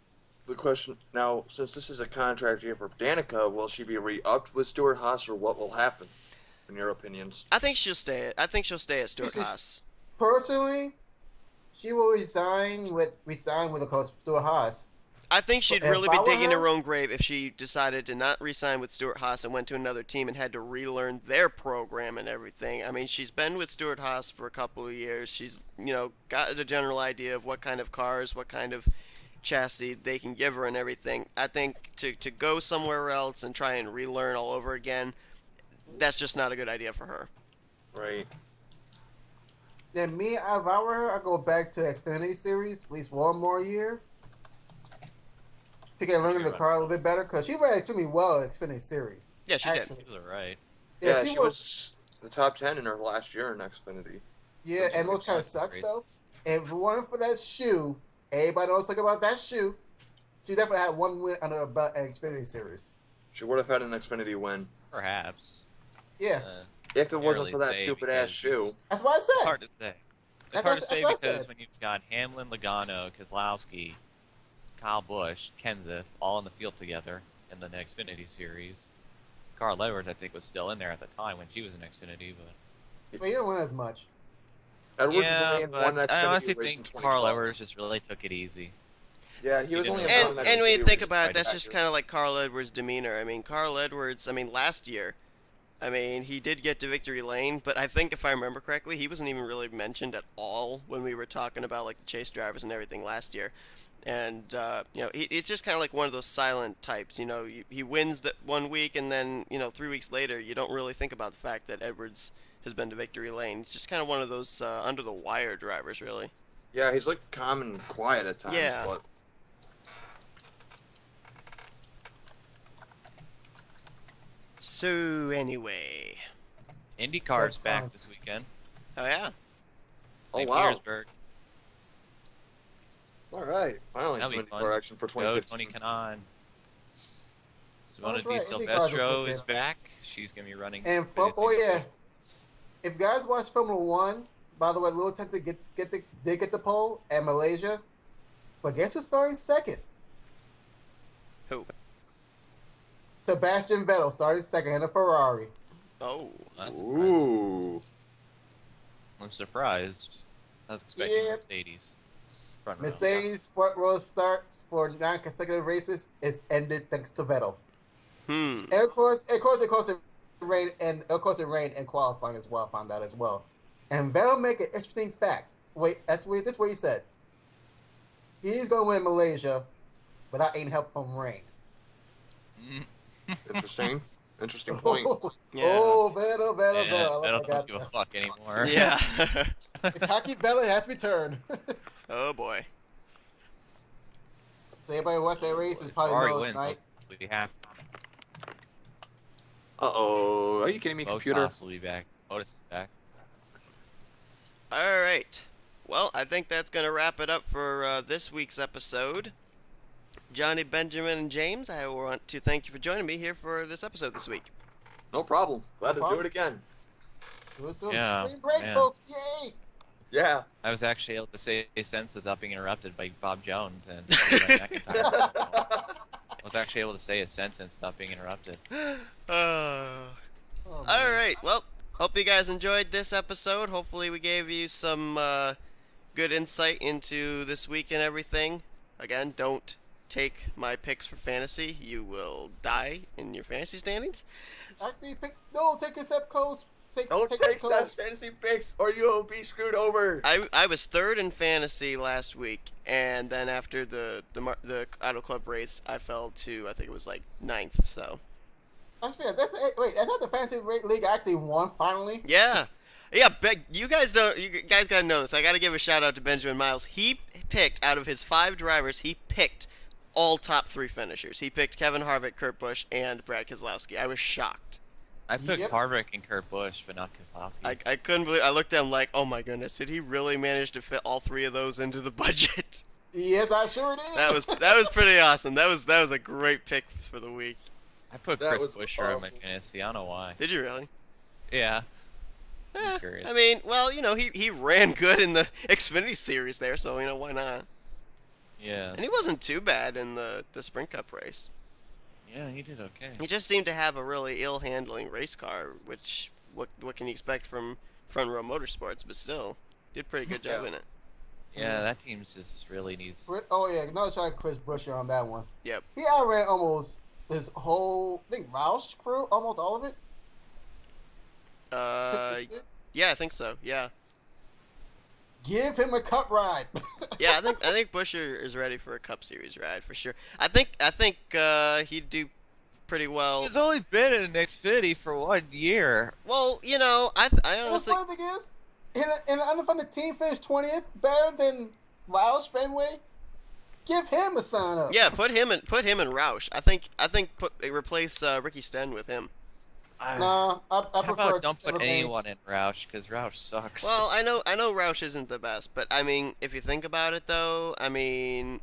the question now, since this is a contract year for Danica, will she be re-upped with Stuart Haas, or what will happen, in your opinions? I think she'll stay. I think she'll stay at Stuart Haas. Personally, she will resign with the coach Stuart Haas. I think she'd If really I be were digging her- her own grave if she decided to not re-sign with Stuart Haas and went to another team and had to relearn their program and everything. I mean, she's been with Stuart Haas for a couple of years. She's, you know, got a general idea of what kind of cars, what kind of chassis they can give her and everything. I think to go somewhere else and try and relearn all over again, that's just not a good idea for her. Right. Then me, if I were her, I'd go back to Xfinity Series at least one more year to get learning the car a little bit better, because she ran extremely well at Xfinity Series. Yeah, she did. She was alright. Yeah, she was the top 10 in her last year in Xfinity. Yeah, and those kind of sucks though. If it wasn't for that shoe, everybody knows something about that shoe. She definitely had one win under her belt at Xfinity Series. She would have had an Xfinity win. Perhaps. Yeah, If it Can't wasn't really for that say stupid ass because shoe. that's what I It's said. hard to say. It's That's hard to what- say that's what I because said. when you've got Hamlin, Logano, Keselowski, Kyle Busch, Kenseth, all in the field together in the Xfinity Series. Carl Edwards, I think, was still in there at the time when she was in Xfinity, but But you don't win as much. Edwards yeah, was only in one but Xfinity I honestly race in think Carl 2012. Edwards just really took it easy. Yeah, he was didn't only in really- one And when you Xfinity think race about it, right that's last just year. kind of like Carl Edwards' demeanor. I mean, Carl Edwards, I mean, last year, I mean, he did get to victory lane, but I think if I remember correctly, he wasn't even really mentioned at all when we were talking about like the chase drivers and everything last year. And you know, he's just kind of like one of those silent types. You know, he wins that one week, and then 3 weeks later, you don't really think about the fact that Edwards has been to victory lane. He's just kind of one of those under the wire drivers, really. Yeah, he's like calm and quiet at times. Yeah. But So anyway, IndyCar's That back sounds- this weekend. oh yeah, Oh, St. wow. Petersburg. All right. Finally, That'll some be fun. IndyCar action for Go 2015. Tony Kanon. Simona That's Di right, IndyCar's this Silvestro is weekend. back. She's gonna be running. And if you guys watch Formula One, by the way, Lewis Hamilton did get the pole at Malaysia, but guess who's starting second? Who? Sebastian Vettel started second in a Ferrari. Oh. That's surprising. Ooh. I'm surprised. I was expecting Yeah. Mercedes. Front row. Mercedes' front row start for 9 consecutive races is ended thanks to Vettel. Hmm. And of course, it rained, and of course, it rained in qualifying as well. I found out as well. And Vettel make an interesting fact. Wait, that's what he said. He's going to win Malaysia without any help from rain. Interesting. Interesting point. Yeah. Oh, Vettel. Yeah, Oh, I my don't God. give a fuck anymore. Yeah. Kentucky Vettel has returned. Oh boy. So everybody watch that race and probably Ferrari knows, wins. right? We have. Uh-oh. Are you kidding me, computer? Bottas will be back. Otis is back. All right. Well, I think that's going to wrap it up for this week's episode. Johnny, Benjamin, and James, I want to thank you for joining me here for this episode this week. No problem. Glad to problem. do it again. It was a Yeah, spring break, man. folks. Yay! Yeah. I was actually able to say a sentence without being interrupted by Bob Jones and McIntyre. I was actually able to say a sentence without being interrupted. Oh, All man. right. Well, hope you guys enjoyed this episode. Hopefully we gave you some good insight into this week and everything. Again, don't take my picks for fantasy. You will die in your fantasy standings. Actually, take your Seth Coast. Don't take take Seth Seth's fantasy picks or you will be screwed over. I was third in fantasy last week, and then after the Auto Club race, I fell to, I think it was like 9th. So Actually, that's not the fantasy league I actually won finally. yeah, you guys gotta know this. I gotta give a shout out to Benjamin Miles. He picked out of his 5 drivers, he picked all top 3 finishers. He picked Kevin Harvick, Kurt Busch, and Brad Keselowski. I was shocked. I picked Yep. Harvick and Kurt Busch, but not Keselowski. I couldn't believe. I looked at him like, oh my goodness, did he really manage to fit all 3 of those into the budget? Yes, I sure did. That was pretty awesome. That was a great pick for the week. I put That Chris was Buescher in my awesome. fantasy. I don't know why. Did you really? Yeah. Eh, curious. I mean, well, he ran good in the Xfinity Series there, so why not? Yeah. And he wasn't too bad in the Sprint Cup race. Yeah, he did okay. He just seemed to have a really ill-handling race car, which what can you expect from Front Row Motorsports? But still, did a pretty good job Yeah. in it. Yeah, that team just really needs. Oh yeah, another shot at Chris Buescher on that one. Yep. He outran almost his whole, I think, Roush crew, almost all of it. Yeah, I think so. Yeah. Give him a cup ride. Yeah, I think Buescher is ready for a Cup Series ride for sure. I think he'd do pretty well. He's only been in an Xfinity for 1 year. Well, I And the honestly, funny thing is, in an unfunded team finished 20th, better than Roush Fenway. Give him a sign up. yeah, put him in Roush. I think replace Ricky Sten with him. Nah, I How prefer. about don't put Trevor anyone in Roush, because Roush sucks. Well, I know Roush isn't the best, but I mean, if you think about it though, I mean,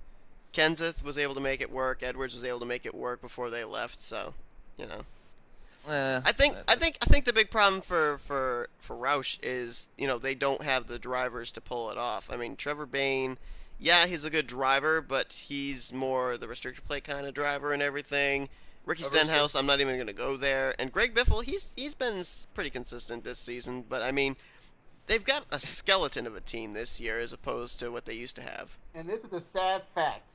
Kenseth was able to make it work. Edwards was able to make it work before they left, so I think the big problem for Roush is they don't have the drivers to pull it off. I mean, Trevor Bayne, yeah, he's a good driver, but he's more the restrictor plate kind of driver and everything. Ricky Stenhouse, I'm not even going to go there. And Greg Biffle, he's been pretty consistent this season, but I mean, they've got a skeleton of a team this year as opposed to what they used to have. And this is the sad fact.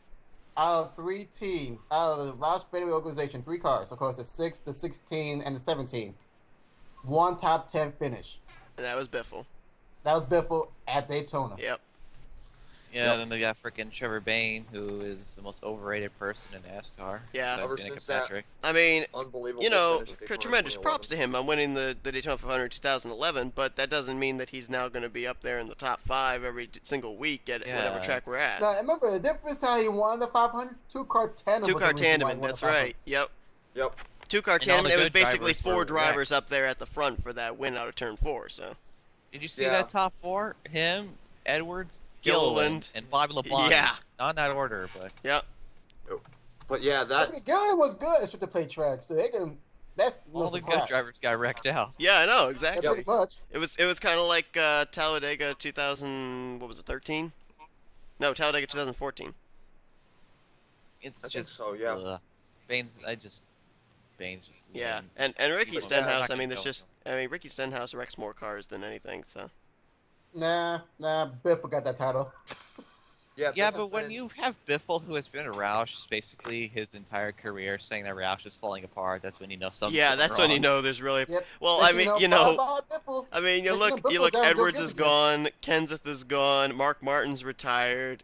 Out of 3 teams, out of the Roush Fenway organization, 3 cars, of course, the 6, the 16, and the 17, 1 top 10 finish. And that was Biffle. That was Biffle at Daytona. Yep. Yeah, Yep. then they got freaking Trevor Bayne, who is the most overrated person in NASCAR. Yeah. besides Ever Danica since that- Patrick. I mean, Unbelievable. finish at Daytona tremendous 2011. props to him on winning the Daytona 500 in 2011, but that doesn't mean that he's now going to be up there in the top 5 every single week at Yeah, whatever track we're at. Now, remember, the difference how he won the 500? 2-car tandem. was the Two-car reason why he tandem, won the that's 500. right. Yep. Yep. Two-car And all tandem. the It was good basically drivers 4 were drivers wrecked. up there at the front for that win out of turn 4. So Did you see Yeah. that top 4? Him, Edwards, Gilliland. Gilliland, and Bobby LeBlanc. yeah, not in that order, but Yeah. But yeah, that Gillian was good at the play tracks. So they can. That's all the good drivers got wrecked out. Yeah, I know Yeah, exactly. pretty much. It was kind of like Talladega 2000. What was it? 13? No, Talladega 2014. It's I think just so, yeah. Baines just Yeah, lame. and Ricky But Stenhouse. not I mean, gonna there's go. just. I mean, Ricky Stenhouse wrecks more cars than anything. So. Nah. Biff got that title. Yeah, Biff has but when been- you have Biffle, who has been a Roush basically his entire career, saying that Roush is falling apart, that's when you know something's Yeah, going that's when you wrong. know there's really. Yep. Well, Next I mean, you bye know. bye, Biffle. I mean, you Next look. Biffle You look. down Joe Edwards Gibbs is again. gone. Kenseth is gone. Mark Martin's retired.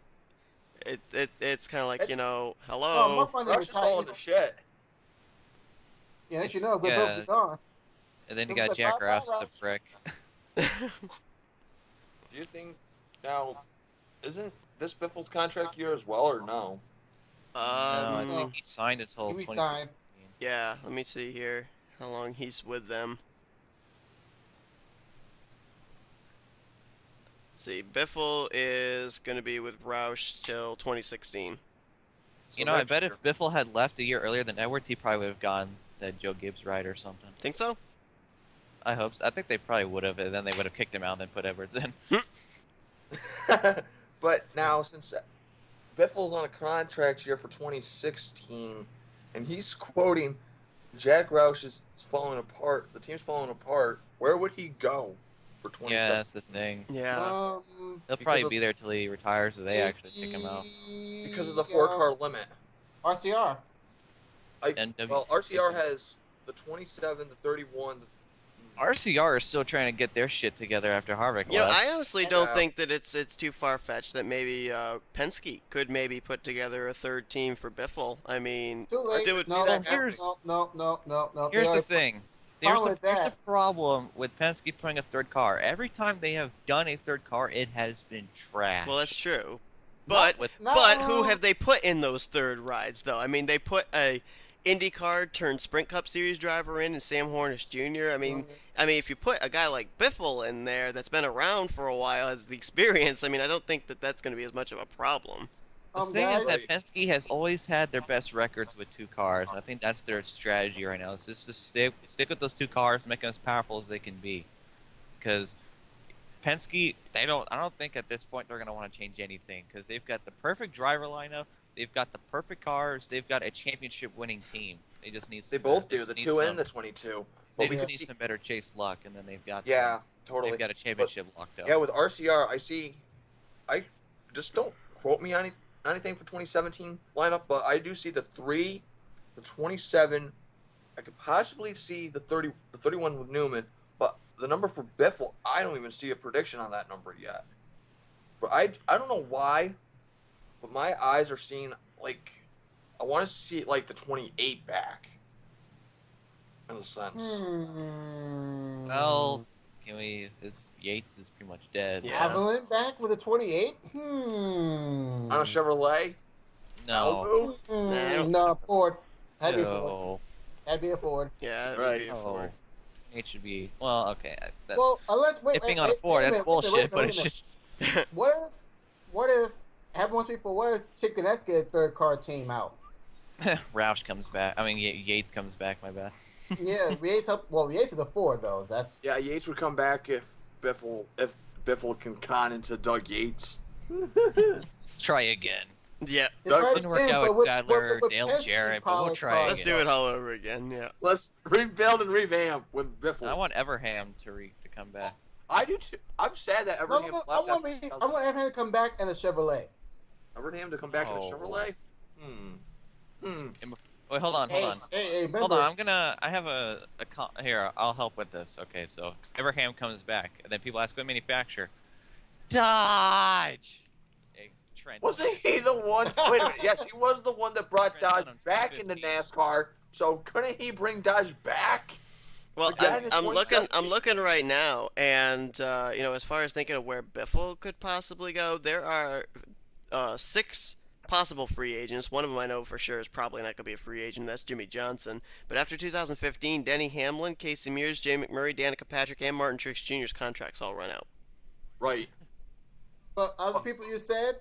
It's kind of like It's- hello. Oh, Mark Martin Rush is falling retired. to shit. Yeah, as you know, Biff Yeah. be gone. And then you It was got like, Jack bye, Rouse, bye, the Roush. frick. Do you think now? Isn't this Biffle's contract year as well, or no? No, I No. think he signed until He resigned. 2016. Yeah, let me see here. How long he's with them. Let's see, Biffle is going to be with Roush till 2016. So You know, I next bet year- if Biffle had left a year earlier than Edwards, he probably would have gone that Joe Gibbs ride or something. Think so? I hope. I think they probably would have, and then they would have kicked him out and then put Edwards in. But now, since Biffle's on a contract year for 2016, and he's quoting Jack Roush is falling apart, the team's falling apart, where would he go for 2017? Yeah, that's the thing. Yeah. He'll Because probably of- be there till he retires, or they actually kick him out. Because of the four-car limit. RCR. And Well, RCR has the 27, the 31. RCR is still trying to get their shit together after Harvick You know, left. I honestly don't Yeah. think that it's too far-fetched that maybe Penske could maybe put together a third team for Biffle. I mean, Too late. still would no, see that happening. no. Here's They the are- thing. Problem Here's with the that. problem with Penske putting a third car. Every time they have done a third car, it has been trash. well, that's true. But with No. but who have they put in those third rides though? I mean, they put a IndyCar turned Sprint Cup Series driver in, and Sam Hornish Jr. I mean, if you put a guy like Biffle in there that's been around for a while, has the experience. I mean, I don't think that that's going to be as much of a problem. The thing is guys, that Penske has always had their best records with two cars. And I think that's their strategy right now. Is just to stick with those two cars, make them as powerful as they can be. Because Penske, I don't think at this point they're going to want to change anything. Because they've got the perfect driver lineup, they've got the perfect cars, they've got a championship-winning team. They just need. They some both better- do, the need 2 some- and the 22. They But we just can need see, some better chase luck, and then they've got. yeah, some, totally. They've got a championship locked up. Yeah, with RCR, I just don't quote me on anything for 2017 lineup, but I do see the 3, the 27. I could possibly see the 31 with Newman, but the number for Biffle, I don't even see a prediction on that number yet. But I don't know why, but my eyes are seeing like I want to see like the 28 back. In a sense. Well, can we? Yates is pretty much dead. Yeah. Avalon back with a 28? On a Chevrolet. No. Malibu? Nah, I don't- No, Ford. That'd be a Ford. No. That'd be a Ford. Yeah, that Right. would be a Oh. Ford. It should be. Well, okay. That's, Well, unless wait, dipping wait, on a wait, Ford, wait a that's minute, wait a bullshit. minute, But wait it a minute. should. What if happened once before? What if Chip Ganassi get a third car team out? Roush comes back. I mean, Yates comes back. My bad. Yeah, Yates help. Well, Yates is a Ford though. So that's Yeah, Yates would come back if Biffle can con into Doug Yates. Let's try again. Yeah, it's right Didn't work again, out but with Sadler, with Dale Penske Jarrett, but we'll powered try cars- let's do it all over again. Yeah. Let's rebuild and revamp with Biffle. I want Everham to come back. I do too. I'm sad that No, Evernham no, left. I want Evan to come back in a Chevrolet. Evernham to come back in a Oh. Chevrolet. Wait, hold on. Hey, remember, Hold on, I have here, I'll help with this. Okay, so Everham comes back, and then people ask what manufacturer. Dodge! Hey, Trent. Wasn't he the one? Wait a minute. Yes, he was the one that brought Dodge back into NASCAR. So couldn't he bring Dodge back? Well, Again, it's I'm looking. 117. I'm looking right now, and you know, as far as thinking of where Biffle could possibly go, there are 6 possible free agents. One of them I know for sure is probably not going to be a free agent. That's Jimmy Johnson. But after 2015, Denny Hamlin, Casey Mears, Jay McMurray, Danica Patrick, and Martin Truex Jr.'s contracts all run out. Right. but other people you said,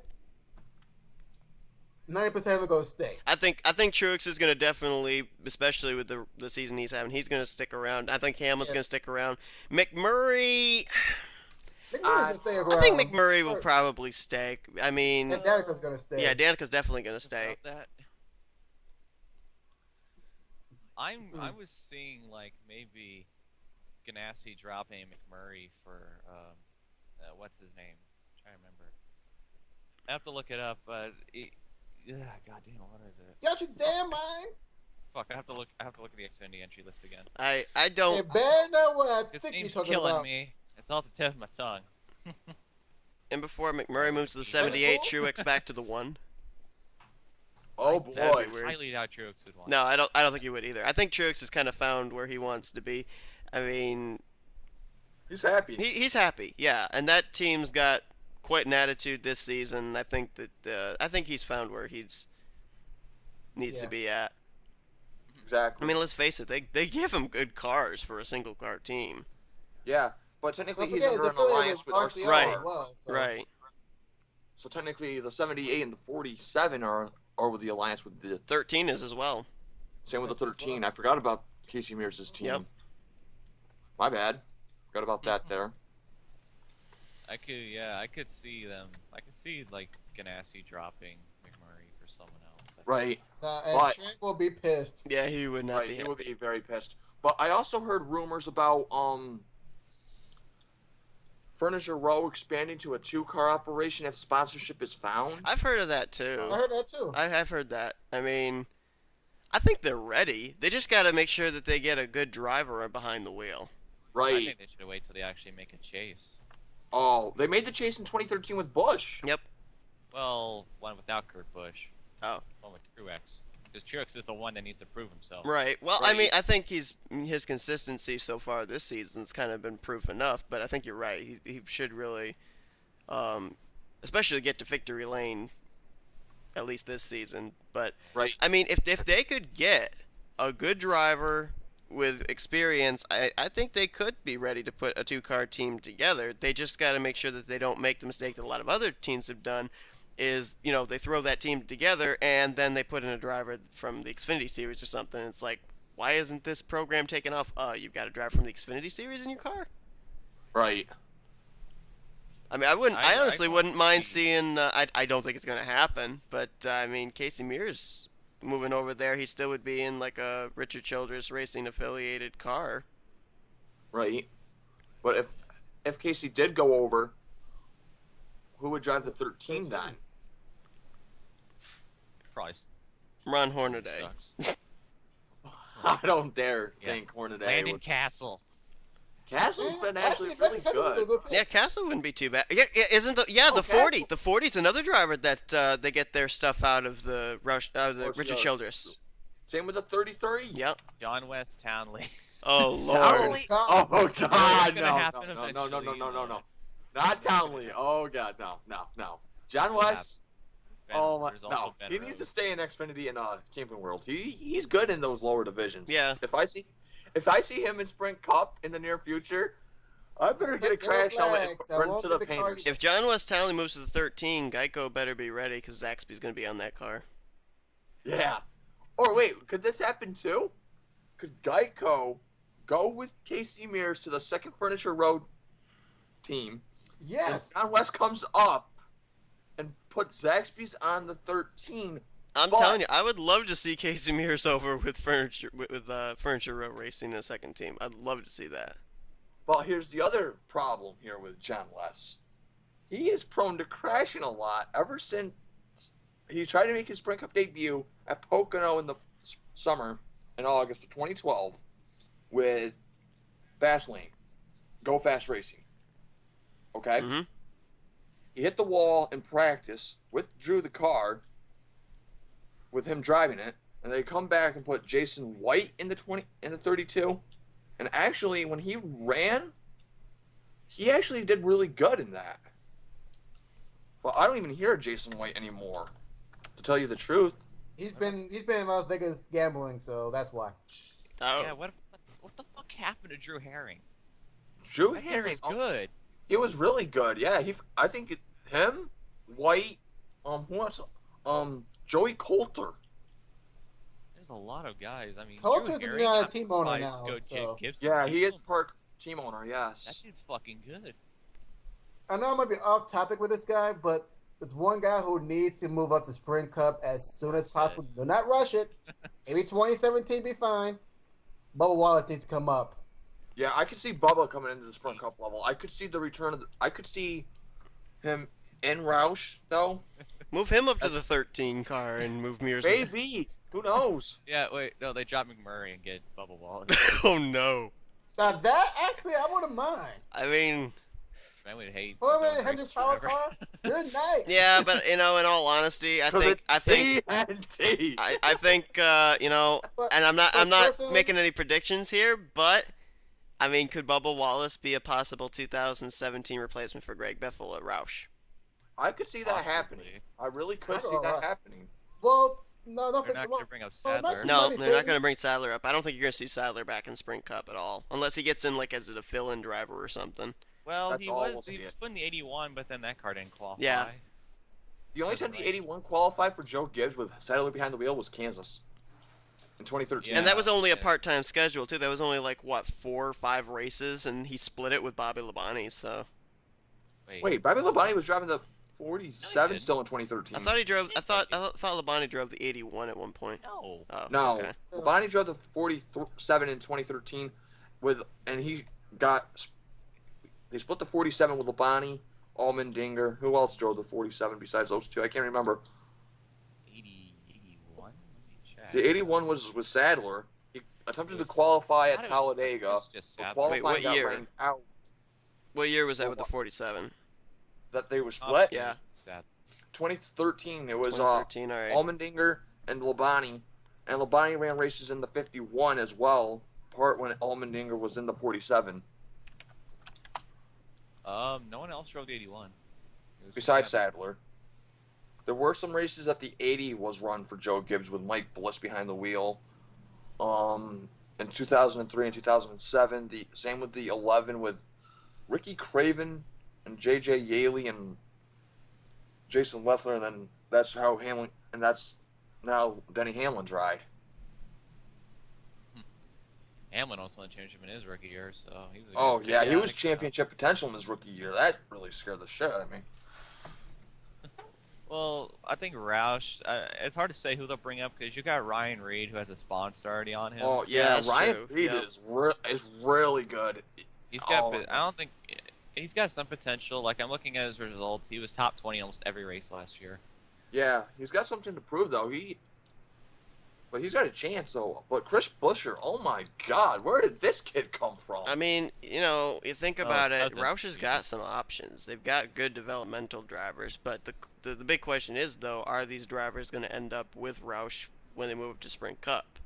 90% of them going to stay. I think Truex is going to definitely, especially with the season he's having, he's going to stick around. I think Hamlin's going to stick around. McMurray, McMurray's going to stay around. I think McMurray will probably stay. I mean, And Danica's going to stay. yeah, Danica's definitely going to stay. About that. I was seeing like maybe Ganassi dropping McMurray for what's his name? I'm trying to remember. I have to look it up, but goddamn, what is it? Got your damn mind. Fuck, I have to look at the Xfinity entry list again. I don't. Hey, Ben, know what I This think you're name's talking killing about. me. It's off the tip of my tongue. And before McMurray moves to the 78, Truex back to the 1. Oh That'd boy. be weird. Highly doubt Truex would want. No, I don't think he would either. I think Truex has kind of found where he wants to be. I mean, He's happy. he's happy, yeah. And that team's got quite an attitude this season. I think he's found where needs to be at. Exactly. I mean, let's face it, they give him good cars for a single car team. Yeah, but technically Don't he's forget, under it's an affiliated alliance with RCR RCR. as well, so. Right. So technically the 78 and the 47 are with the alliance with the 13 is as well. same with the 13. I forgot about Casey Mears' team. Yep. My bad. Forgot about that there. I could see them. I could see like Ganassi dropping McMurray for someone else. Right. And But- Trent will be pissed. Yeah, he would not Right. be He happy. would be very pissed. But I also heard rumors about Furniture Row expanding to a 2-car operation if sponsorship is found. I've heard of that too. I heard that too. I have heard that. I mean, I think they're ready. They just got to make sure that they get a good driver behind the wheel. I Right. think they should wait till they actually make a chase. Oh, they made the chase in 2013 with Busch. Yep. Well, one without Kurt Busch. Oh. One with Truex. Because Truex is the one that needs to prove himself. Right. Well, I Right. mean, I think his consistency so far this season's kind of been proof enough. But I think you're right. He should really, especially get to victory lane, at least this season. But Right. I mean, if they could get a good driver with experience, I think they could be ready to put a 2-car team together. They just got to make sure that they don't make the mistake that a lot of other teams have done. Is, they throw that team together and then they put in a driver from the Xfinity Series or something. It's like, why isn't this program taken off? You've got a driver from the Xfinity Series in your car? Right. I mean, I honestly want wouldn't to mind see- seeing. I don't think it's going to happen, but I mean, Casey Mears moving over there, he still would be in like a Richard Childress Racing affiliated car. Right. But if Casey did go over, who would drive the 13 then? Probably Ron Hornaday. sucks. I don't dare Yeah. think Hornaday Landon would. Castle. Castle's been actually really good. Yeah, Castle wouldn't be too bad. Yeah, isn't the Oh, 40? Castle. The 40's another driver that they get their stuff out of the Course, Richard yeah. Childress. Same with the 33. Yep. John West Townley. Oh Lord. Townley? Oh God, It's gonna no, happen no, no, no, eventually, no, no, no, you know. no. Not Townley. Oh God, no. John West. Oh my, There's also no. Ben He needs to Rhodes. stay in Xfinity and Camping World. He's good in those lower divisions. Yeah. If I see him in Sprint Cup in the near future, I better get a crash helmet and I run won't to get the the car painters. If John West Townley moves to the 13, Geico better be ready because Zaxby's going to be on that car. Yeah. Or wait, could this happen too? Could Geico go with Casey Mears to the second Furniture Road team? Yes. And John West comes up and put Zaxby's on the 13. I'm But- telling you, I would love to see Casey Mears over with Furniture Row Racing in a second team. I'd love to see that. Well, here's the other problem here with John West. He is prone to crashing a lot ever since he tried to make his Sprint Cup debut at Pocono in the summer in August of 2012 with Fastlane, Go Fast Racing. Okay? hmm He hit the wall in practice, withdrew the car with him driving it, and they come back and put Jason White in the 32. And actually, when he ran, he actually did really good in that. Well, I don't even hear Jason White anymore, to tell you the truth. He's been in Las Vegas gambling, so that's why. Oh. Yeah, what the fuck happened to Drew Herring? Drew That kid Herring, was good. he was really good. Yeah, I think him, White, who else? Joey Coulter. There's a lot of guys. I mean, Coulter's Drew a Herring got team owner by now, Jake so- Gibson. Yeah, he is That part team owner. Yes. dude's fucking good. I know I might be off topic with this guy, but it's one guy who needs to move up to Sprint Cup as soon as possible. Do not rush it. Maybe 2017 be fine. Bubba Wallace needs to come up. Yeah, I could see Bubba coming into the Sprint Cup level. I could see the return of. I could see him in Roush though. Move him up to the 13 car and move Mears. Maybe. Who knows? Yeah, wait, no, they drop McMurray and get Bubba Wallace. Oh no. Now that actually I wouldn't mind. I mean, I would hate. Well, his I own mean, Hendrix races Power forever. Car. Good night. yeah, but in all honesty, I think TNT. I think But- and I'm not personally- making any predictions here, but I mean, could Bubba Wallace be a possible 2017 replacement for Greg Biffle at Roush? I could see that Possibly. happening. I really could I see don't know. that happening. Well, no, don't They're forget. not going to bring up well, Sadler. not- No, Money they're not thing. going to bring Sadler up. I don't think you're going to see Sadler back in Sprint Cup at all, unless he gets in like as a fill-in driver or something. Well, That's he all was we'll see he it. put in the 81, but then that car didn't qualify. Yeah. The only time the 81 qualified for Joe Gibbs with Sadler behind the wheel was Kansas in 2013. And that was only a yeah. part-time schedule too. That was only like what 4 or 5 races, and he split it with Bobby Labonte. So Wait, Bobby Labonte was driving the 47 didn't. still in 2013. I thought he drove. I thought Labonte drove the 81 at one point. No. Oh, No, okay. Labonte drove the 47 in 2013 and they split the 47 with Labonte, Allmendinger. Who else drove the 47 besides those two? I can't remember. 81? Let me check. The 81 was with Sadler. He attempted to qualify at How did- Talladega. it's just but Sadler. qualifying Wait, what got year? rained out. What year was that with the 47? That they were Oh, split. Yeah. Sad. 2013. It was 2013. All right. Allmendinger and Labonte. And Labonte ran races in the 51 as well, part when Allmendinger was in the 47. No one else drove the 81. It was Besides Sadler. Sadler. There were some races that the 80 was run for Joe Gibbs with Mike Bliss behind the wheel. In 2003 and 2007, the same with the 11 with Ricky Craven and J.J. Yaley and Jason Leffler, and then that's how Hamlin, and that's now Denny Hamlin's ride. Hamlin also won the championship in his rookie year, so he was. Oh good yeah, he pick. was championship potential in his rookie year. That really scared the shit out of me. Well, I think Roush. It's hard to say who they'll bring up because you got Ryan Reed who has a sponsor already on him. Oh Yeah, yeah, that's Ryan true. Reed Yep. is really good. He's got. Oh, I don't think he's got some potential. Like I'm looking at his results, he was top 20 almost every race last year. Yeah, he's got something to prove though. But he's got a chance though. But Chris Buescher, oh my God, where did this kid come from? I mean, you think Oh, about his it. cousin. Roush has got some options. They've got good developmental drivers, but the big question is though, are these drivers going to end up with Roush when they move up to Sprint Cup?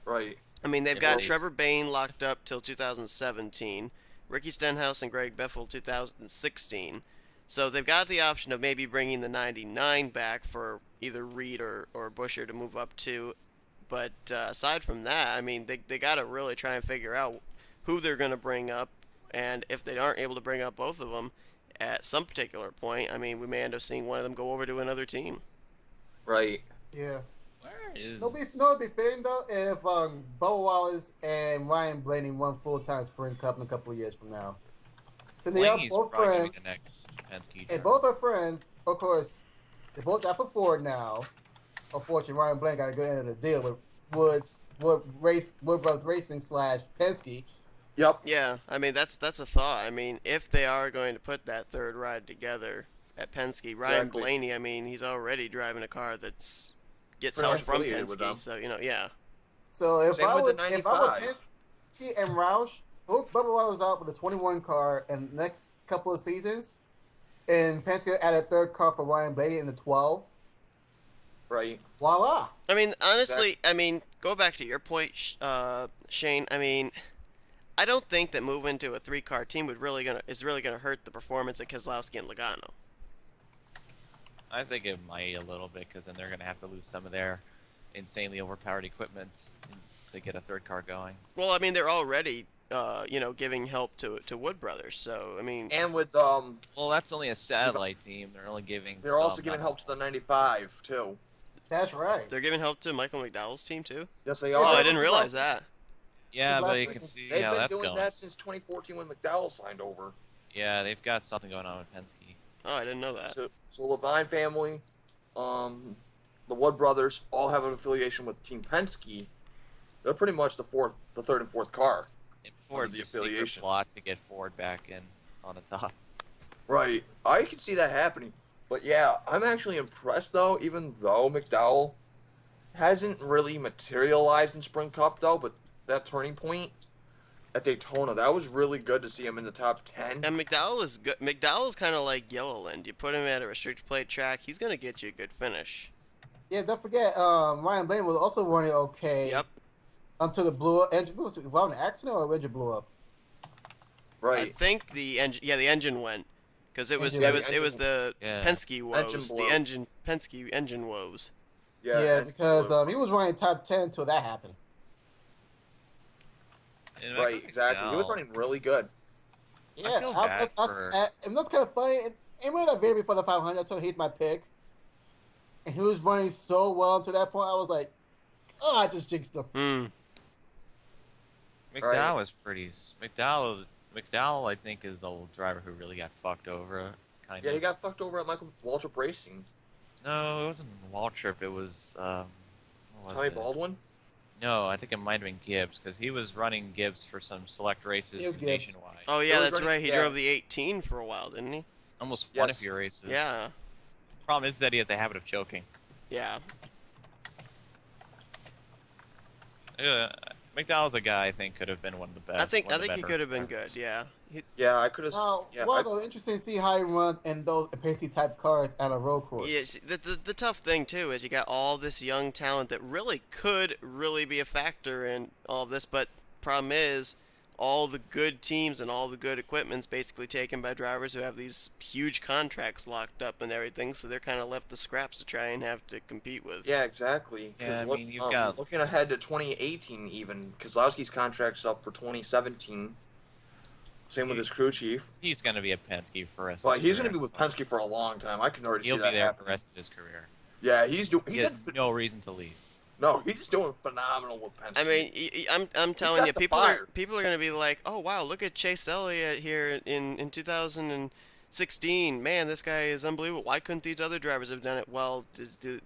Right. I mean, they've Yeah, got they- Trevor Bayne locked up till 2017, Ricky Stenhouse and Greg Biffle 2016. So they've got the option of maybe bringing the 99 back for either Reed or Buescher to move up to. But aside from that, I mean, they got to really try and figure out who they're going to bring up. And if they aren't able to bring up both of them at some particular point, I mean, we may end up seeing one of them go over to another team. Right. Yeah. Where is? It'd be fitting though if Bubba Wallace and Ryan Blaney won full-time Sprint Cup in a couple of years from now. So they are Blaney's both probably gonna be friends, the next Penske and driver. both are friends. Of course, they both drive for Ford now. Unfortunately, Ryan Blaney got a good end of the deal with Wood Brothers Racing / Penske. Yep. Yeah, I mean, that's a thought. I mean, if they are going to put that third ride together at Penske, Ryan Exactly. Blaney, I mean, he's already driving a car gets Pretty help much from affiliated with them. Penske, so yeah. So if Same I with would the if I were 95. Penske and Roush, hook Bubba Wallace out with a 21 car in the next couple of seasons, and Penske add a third car for Ryan Blaney in the 12. Right. Voila! I mean, honestly, I mean, go back to your point, Shane. I mean, I don't think that moving to a 3-car team is really gonna hurt the performance of Keselowski and Logano. I think it might a little bit because then they're gonna have to lose some of their insanely overpowered equipment to get a third car going. Well, I mean, they're already giving help to Wood Brothers, so I mean, And with Well, that's only a satellite team. They're only giving. they're also some, giving not help to all. the 95 too. That's right. They're giving help to Michael McDowell's team too. Yes, they Oh, are. I didn't realize that. Yeah, His last but you can season. see They've how been that's doing going. that since 2014 when McDowell signed over. Yeah, they've got something going on with Penske. Oh, I didn't know that. So Levine family, the Wood brothers all have an affiliation with Team Penske. They're pretty much the third and fourth car. And Ford's the the secret affiliation. plot to get Ford back in on the top. Right. I can see that happening. But yeah, I'm actually impressed though, even though McDowell hasn't really materialized in Sprint Cup though, but that turning point at Daytona, that was really good to see him in the top 10. And McDowell is good. McDowell's kind of like Yellowland. You put him at a restricted plate track, he's gonna get you a good finish. Yeah, don't forget, Ryan Blaney was also running okay. Yep. Until the blew up engine was involved in an accident or the engine blew up. I Right. think the engine went because it was the Yeah. Penske woes. Engine The blew. Penske engine woes. Yeah, and- because he was running top 10 until that happened. And right, Michael exactly. He was McDowell- running really good. Yeah, feel bad and that's kind of funny. And when I video before the 500, I told him he's my pick. And he was running so well until that point, I was like, oh, I just jinxed him. Hmm. McDowell was pretty. McDowell, I think, is the driver who really got fucked over. Kind Yeah, of. he got fucked over at Michael Waltrip Racing. No, it wasn't Waltrip. It was. What was Tommy it? Baldwin? No, I think it might have been Gibbs because he was running Gibbs for some select races It was Gibbs. nationwide. Oh He yeah, was that's running- right. He yeah. drove the 18 for a while, didn't he? Almost won a Yes. few races. Yeah. Problem is that he has a habit of choking. Yeah. Yeah, McDowell's a guy I think could have been one of the best. I think one of the he better could have been drivers. good. Yeah. Yeah, I could have. Well, yeah, though, interesting to see how he runs in those pacey type cars at a road course. Yeah, see, the tough thing too is you got all this young talent that really could really be a factor in all this, but problem is all the good teams and all the good equipment's basically taken by drivers who have these huge contracts locked up and everything, so they're kind of left the scraps to try and have to compete with. Yeah, exactly. 'Cause Yeah, I mean, you've got- looking ahead to 2018 even, Kozlowski's contract's up for 2017. Same with his crew chief. He's going to be at Penske for us. But he's going to be with Penske for a long time. I can already He'll see be that there for happening. the rest of his career. Yeah, he's doing. He has no reason to leave. No, he's just doing phenomenal with Penske. I mean, I'm telling got you, the people fire. are going to be like, oh wow, look at Chase Elliott here in 2016. Man, this guy is unbelievable. Why couldn't these other drivers have done it? Well,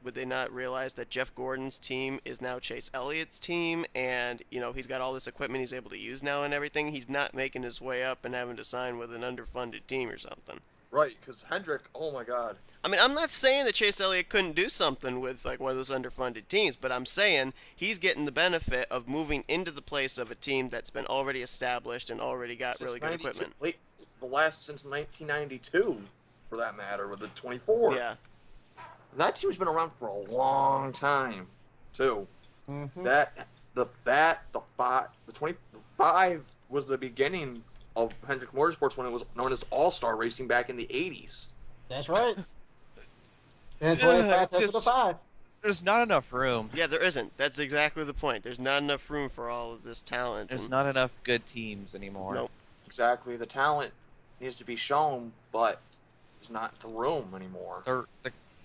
would they not realize that Jeff Gordon's team is now Chase Elliott's team, and he's got all this equipment he's able to use now and everything. He's not making his way up and having to sign with an underfunded team or something. right, because Hendrick, oh my God. I mean, I'm not saying that Chase Elliott couldn't do something with like one of those underfunded teams, but I'm saying he's getting the benefit of moving into the place of a team that's been already established and already got really good 92 equipment. Since 1992, for that matter, with the 24. Yeah. That team's been around for a long time, too. Mm-hmm. The 25 was the beginning of Hendrick Motorsports when it was known as All-Star Racing back in the 80s. That's right. And Yeah, 25 it's to the just- 5. There's not enough room. Yeah, there isn't. That's exactly the point. There's not enough room for all of this talent. There's and- not enough good teams anymore. Nope. Exactly. The talent needs to be shown, but there's not the room anymore.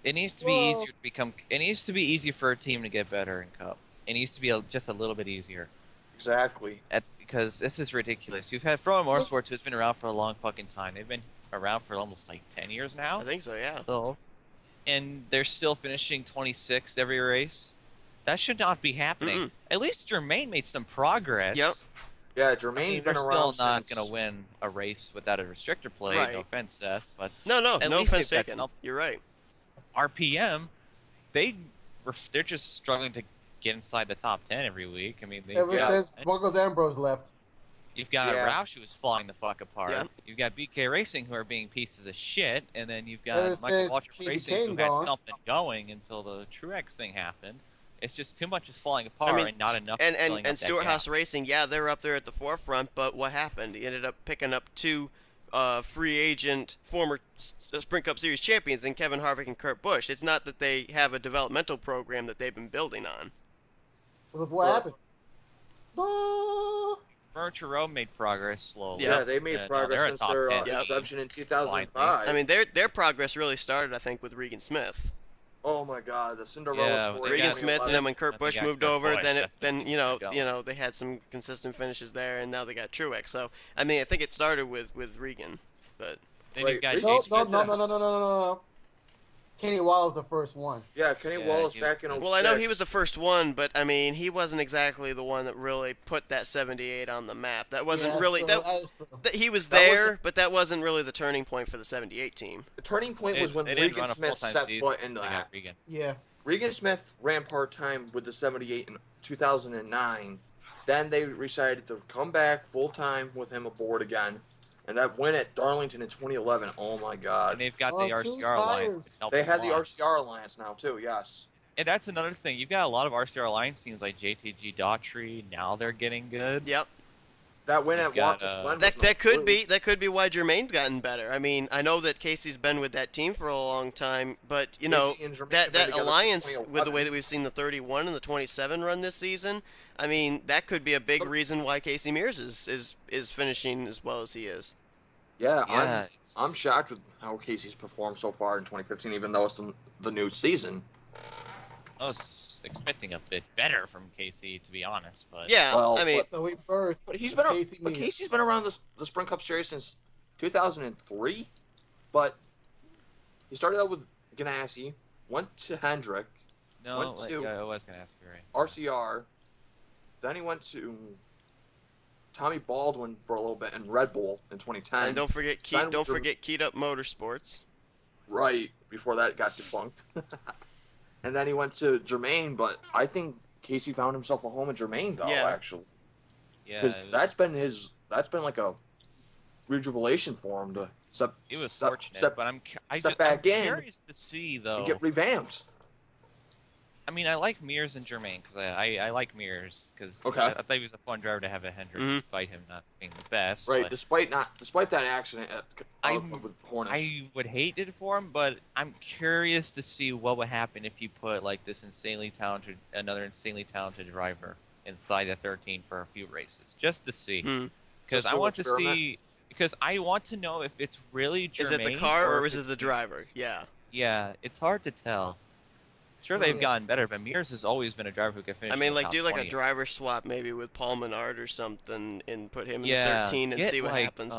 It needs to be Well- easier to become. It needs to be easy for a team to get better in Cup. It needs to be just a little bit easier. Exactly. Because this is ridiculous. You've had Frozen Motorsports, who's been around for a long fucking time. They've been around for almost like 10 years now. I think so, yeah. So, and they're still finishing 26th every race. That should not be happening. Mm-mm. At least Jermaine made some progress. Yep. Yeah, I Jermaine's mean, been they're still around not since- going to win a race without a restrictor plate. Right. No offense, Seth, but No, At no least offense they've got taken. something. You're right. RPM, they're just struggling to get inside the top 10 every week. I mean, Ever since Buckles Ambrose left. you've got Yeah. Roush who's falling the fuck apart. Yeah. You've got BK Racing who are being pieces of shit, and then you've got Ever Michael since Waltrip Casey Racing Kane who gone. had something going until the Truex thing happened. It's just too much is falling apart I mean, and not enough. and filling up that Stewart gap. House Racing, yeah, they're up there at the forefront, but what happened? He ended up picking up two free agent former Sprint Cup Series champions in Kevin Harvick and Kurt Busch. It's not that they have a developmental program that they've been building on. What happened? No. Furniture Row made progress slowly. Yeah, they made And, progress they're a since top their 10 team. exception in 2005. I mean, their progress really started, I think, with Regan Smith. Oh my God, the Cinderella Yeah, story. they Regan got Smith, and then when Kurt they Busch got moved Kurt over, Busch, then that's when things got going. they had some consistent finishes there, and now they got Truex. So I mean, I think it started with Regan, but Then Right, you've got Regan No, Jason. no, Smith no, did- no, no, no, no, no, no. Kenny Wallace was the first one. Yeah, Kenny Yeah, Wallace he was- back in 06. well, I know he was the first one, but I mean, he wasn't exactly the one that really put that 78 on the map. That wasn't Yeah, really so that. that is true. He was That there, wasn't- but that wasn't really the turning point for the 78 team. The turning point They, was when they didn't Regan run a Smith full-time set season. foot into They that. got Regan. Yeah. Regan Smith ran part-time with the 78 in 2009. Then they decided to come back full-time with him aboard again. And that win at Darlington in 2011, oh my And God. they've got Oh, the two RCR alliance. tires. to help They them had the along. RCR Alliance now too, yes. And that's another thing. You've got a lot of RCR alliance teams like JTG Daughtry. Now they're getting good. Yep. That win You've at got, Watkins Glen was That no could fluke. be why Jermaine's gotten better. I mean, I know that Casey's been with that team for a long time, but you know Casey and Jermaine that have been together alliance since with the way 2011. that we've seen the 31 and the 27 run this season. I mean, that could be a big reason why Casey Mears is finishing as well as he is. Yeah, Yeah. I'm shocked with how Casey's performed so far in 2015, even though it's the new season. I was expecting a bit better from Casey, to be honest. But Yeah, Well, I mean, So we birthed But he's been Casey but Mears. Casey's been around the Sprint Cup Series since 2003. But he started out with Ganassi, went to Hendrick, no, went to- I was gonna ask you, right? RCR. Then he went to Tommy Baldwin for a little bit in Red Bull in 2010. and don't forget signed with Keyed Up Motorsports. Right before that got defunct. And then he went to Jermaine, but I think Casey found himself a home at Jermaine, though, Yeah. actually. Yeah, Because that's been like a rejubilation for him to step, it was step, fortunate. step but I'm back in curious to see though. and get revamped. I mean, I like Mears and Jermaine because I like Mears because Okay. I thought he was a fun driver to have at Hendrick, Mhm. despite him not being the best. Right, but despite that accident at with Hornish. I would hate it for him, but I'm curious to see what would happen if you put like another insanely talented driver inside the 13 for a few races, just to see. Hmm. Because Just I to want to experiment? see. Because I want to know if it's really Jermaine. Is it the car or if is it it's the driver? Yeah. Yeah, it's hard to tell. Sure, they've Yeah. gotten better, but Mears has always been a driver who can finish. I in mean, the like top do like 20. a driver swap maybe with Paul Menard or something, and put him in Yeah, the 13 and get, see what like, happens.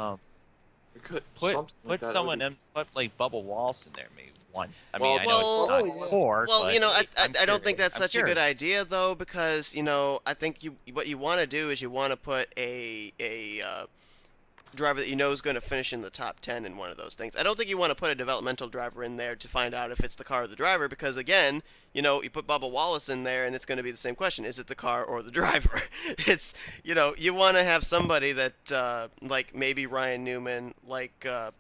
It could, Put something like that someone would be- in, put like Bubba Wallace in there maybe once. I Well, mean, I know well, it's oh, not yeah. core, Well, but you know, I'm I don't think curious. that's I'm such a good curious. idea though, because you know I think what you want to do is you want to put a driver that you know is going to finish in the top 10 in one of those things. I don't think you want to put a developmental driver in there to find out if it's the car or the driver, because again, you know, you put Bubba Wallace in there and it's going to be the same question: is it the car or the driver? It's, you know, you want to have somebody that like maybe Ryan Newman, like I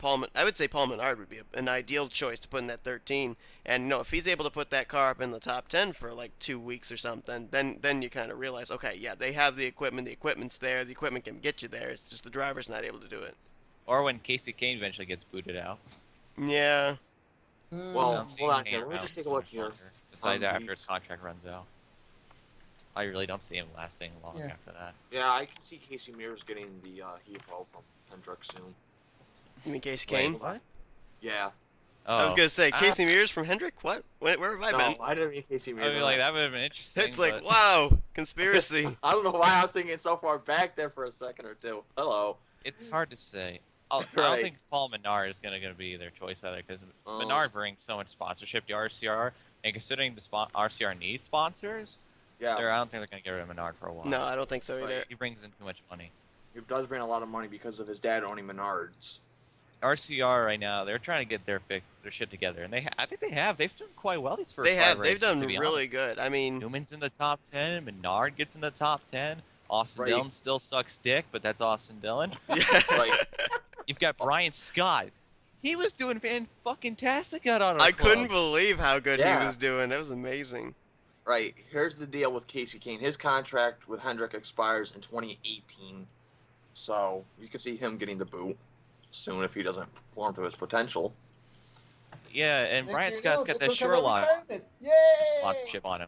would say Paul Menard would be an ideal choice to put in that 13. And you know, if he's able to put that car up in the top 10 for like 2 weeks or something, then you kind of realize, okay, yeah, they have the equipment's there, the equipment can get you there. It's just the driver's not able to do it. Or when Casey Kane eventually gets booted out. Yeah. Well, I don't see hold on him here. hanging Let me around just take a too look much here. longer, Besides Um, after his contract runs out. I really don't see him lasting long Yeah. after that. Yeah, I can see Casey Mears getting the Hepo from Hendrick soon. You mean Casey Wait, Kane? what? Yeah. Oh. I was gonna say Ah. Casey Mears from Hendrick. What? Where have I No, been? I didn't mean Casey I Mears. mean, like that would have been interesting. It's like, but- wow, conspiracy. I don't know why I was thinking so far back there for a second or two. Hello. It's hard to say. I Right. don't think Paul Menard is going to be their choice either because Oh. Menard brings so much sponsorship to RCR, and considering the RCR needs sponsors, Yeah. I don't think they're going to get rid of Menard for a while. No, I don't think so either. Right. He brings in too much money. He does bring a lot of money because of his dad owning Menards. RCR right now, they're trying to get their shit together, and I think they have. They've done quite well these first They have. five They've races, done to be really honest. good. I mean, Newman's in the top 10, Menard gets in the top 10. Austin Right. Dillon still sucks dick, but that's Austin Dillon. Right. You've got Brian Scott. He was doing fan-fucking-tastic out on I couldn't believe how good Yeah. he was doing. That was amazing. Right. Here's the deal with Casey Kane. His contract with Hendrick expires in 2018. So you could see him getting the boot soon if he doesn't perform to his potential. Yeah, and Next Brian year, Scott's no, got just that because of Shoreline retirement. Yay! sponsorship on him.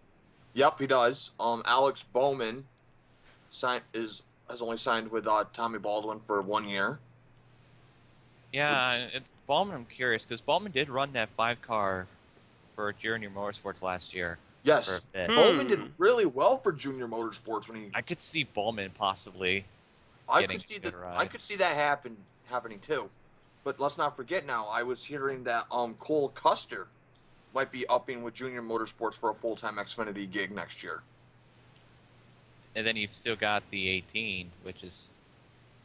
Yep, he does. Alex Bowman has only signed with Tommy Baldwin for 1 year. Yeah, Which- it's Ballman. I'm curious because Ballman did run that 5-car for Junior Motorsports last year. For Yes, a bit. Bowman did really well for Junior Motorsports when he. I could see Bowman possibly. I getting could see a good that. ride. I could see that happening too. But let's not forget now. I was hearing that Cole Custer might be upping with Junior Motorsports for a full-time Xfinity gig next year. And then you've still got the 18, which is.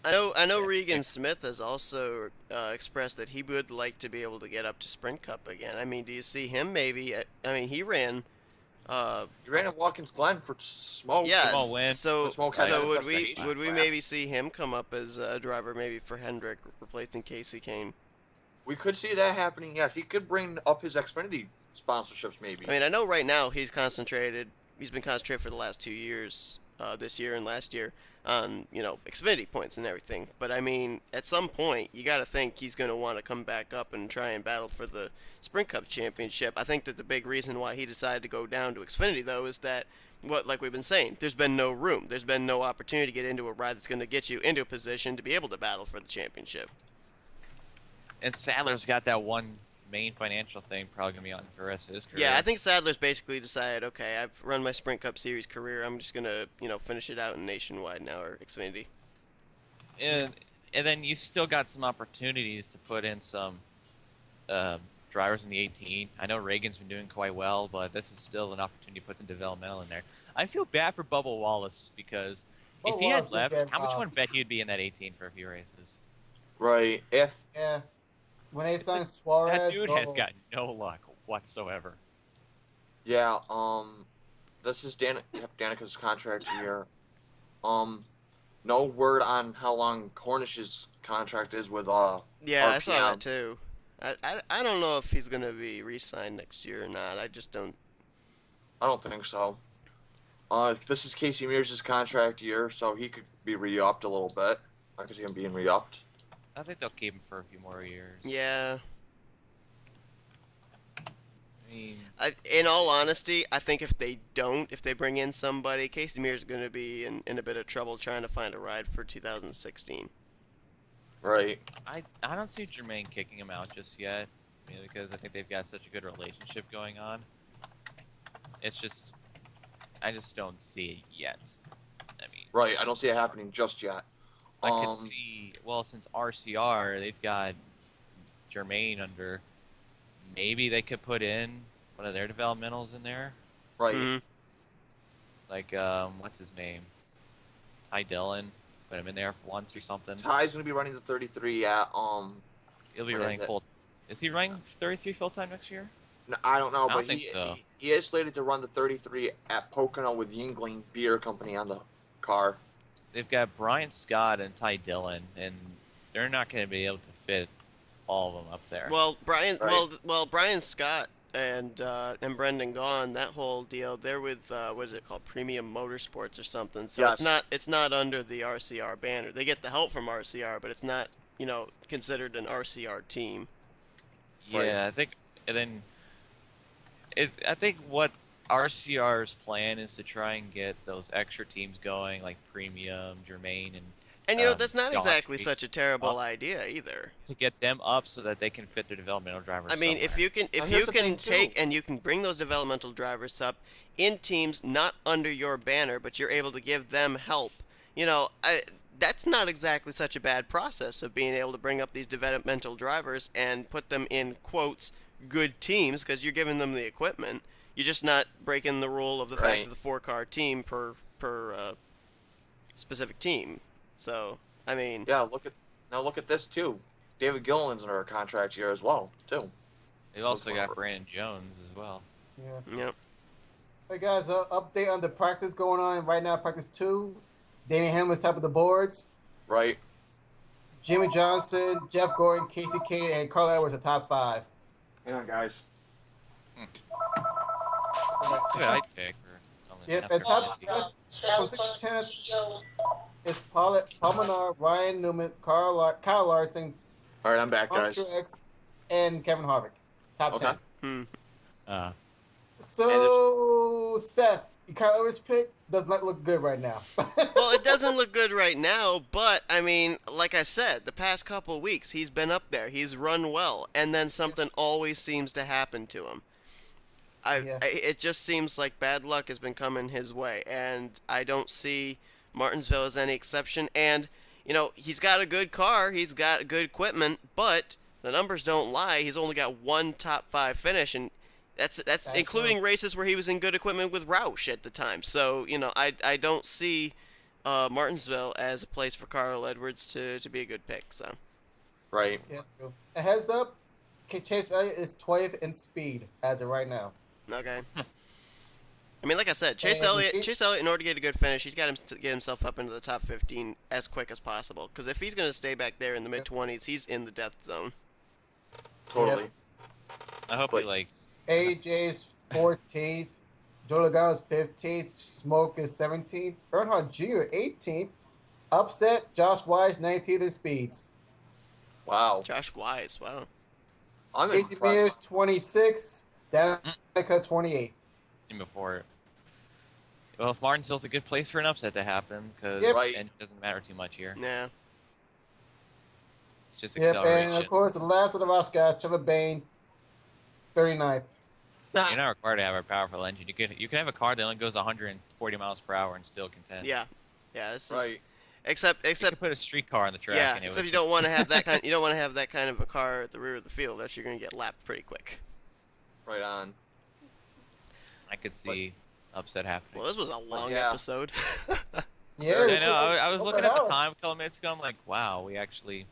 I know Regan Smith has also expressed that he would like to be able to get up to Sprint Cup again. I mean, do you see him maybe? I mean, he ran. He ran at Watkins Glen for Smoke. Yes. Small win. So Smoke had a would destination we crap. maybe see him come up as a driver maybe for Hendrick, replacing Casey Kane? We could see that happening. Yes, he could bring up his Xfinity sponsorships maybe. I mean, I know right now he's concentrated. He's been concentrated for the last 2 years, this year and last year, on Xfinity points and everything. But I mean, at some point, you got to think he's going to want to come back up and try and battle for the Sprint Cup championship. I think that the big reason why he decided to go down to Xfinity though is that like we've been saying, there's been no room, there's been no opportunity to get into a ride that's going to get you into a position to be able to battle for the championship. And Sadler's got that one main financial thing probably going to be on for the rest of his career. Yeah, I think Sadler's basically decided, okay, I've run my Sprint Cup Series career. I'm just gonna, finish it out in Nationwide now or Xfinity. And then you still got some opportunities to put in some drivers in the 18. I know Reagan's been doing quite well, but this is still an opportunity to put some developmental in there. I feel bad for Bubba Wallace because if he had left, how much would bet he'd be in that 18 for a few races? Right. Yeah. When they signed Suarez, That dude has got no luck whatsoever. Yeah. This is Danica's contract year. No word on how long Cornish's contract is with Yeah, I RPM. saw that too. I don't know if he's gonna be re-signed next year or not. I just don't. I don't think so. This is Casey Mears' contract year, so he could be re-upped a little bit. I could see him being re-upped. I think they'll keep him for a few more years. Yeah. I mean, In all honesty, I think if they bring in somebody, Casey Mears is going to be in a bit of trouble trying to find a ride for 2016. Right. I don't see Jermaine kicking him out just yet, because I think they've got such a good relationship going on. It's just, I just don't see it yet. I mean, Right. I don't see it happening just yet. I could see, well, since RCR, they've got Jermaine under, maybe they could put in one of their developmentals in there. Right. Mhm. Like, what's his name? Ty Dillon. Put him in there for once or something. Ty's gonna be running the 33 at He'll be when running is it? full. Is he running 33 full time next year? No, I don't know, I don't but think so. he is slated to run the 33 at Pocono with Yingling Beer Company on the car. They've got Brian Scott and Ty Dillon, and they're not going to be able to fit all of them up there. Well, Brian. Right. Well, Brian Scott and Brendan Gaughan, that whole deal. They're with what is it called, Premium Motorsports or something. So Yes. it's not under the RCR banner. They get the help from RCR, but it's not considered an RCR team. yeah, I think, and then I think what RCR's plan is to try and get those extra teams going, like Premium, Jermaine, and That's not exactly Daughtry, such a terrible idea either. to get them up so that they can fit their developmental drivers. I mean, if somewhere. you can here's the thing, take too. and you can bring those developmental drivers up in teams not under your banner, but you're able to give them help. That's not exactly such a bad process of being able to bring up these developmental drivers and put them in quotes good teams because you're giving them the equipment. You're just not breaking the rule of the fact Right. of the 4-car team per specific team. So I mean, Yeah, look at this too. David Gilliland's under a contract year as well, too. they've also got Brandon Jones as well. Yeah. yep. Hey guys, update on the practice going on right now. Practice 2. Danny Hamlin's top of the boards. Right. Jimmy Johnson, Jeff Gordon, Casey Kane, and Carl Edwards are top 5. Hang on, guys. Good I'd pick for Yep, NASCAR and top Fantasy. from 6 to 10 is Paul Menard, Ryan Newman, Kyle Larson, All right, I'm back, Tom guys. Truex, and Kevin Harvick. Top Okay. 10. Uh, So, Seth, Kyle Edwards' pick does not look good right now. Well, it doesn't look good right now, but I mean, like I said, the past couple of weeks he's been up there. He's run well, and then something always seems to happen to him. it just seems like bad luck has been coming his way, and I don't see Martinsville as any exception. And he's got a good car, he's got good equipment, but the numbers don't lie. He's only got one top 5 finish, and that's including races where he was in good equipment with Roush at the time. So I don't see Martinsville as a place for Carl Edwards to be a good pick. So. Right. Yeah. A heads up, Chase Elliott is 20th in speed as of right now. Okay. I mean, like I said, Chase Elliott, in order to get a good finish, he's got to get himself up into the top 15 as quick as possible. Because if he's going to stay back there in the mid-20s, he's in the death zone. Totally. Yep. I hope he like. AJ's 14th, Joe Logano's 15th, Smoke is 17th, Earnhardt Jr. 18th, upset Josh Wise 19th in speeds. Wow. Josh Wise, wow. I'm Casey Mears 26th, Danica 28th. Before it. Well, if Martinsville's a good place for an upset to happen, because it doesn't matter too much here. Yeah. It's just Yep, acceleration. and of course, the last of the Ross guys, Trevor Bayne, 39th. You're not required to have a powerful engine. You can have a car that only goes 140 miles per hour and still contend. Yeah. Yeah, this is... Right. Except you could put a street car on the track. Yeah, and except you don't want to have that kind. You don't want to have that kind of a car at the rear of the field. Else you're going to get lapped pretty quick. Right on. I could see upset happening. Well, this was a long yeah. episode. Yeah, I know. I was looking at the time a couple minutes ago. I'm like, wow, we actually.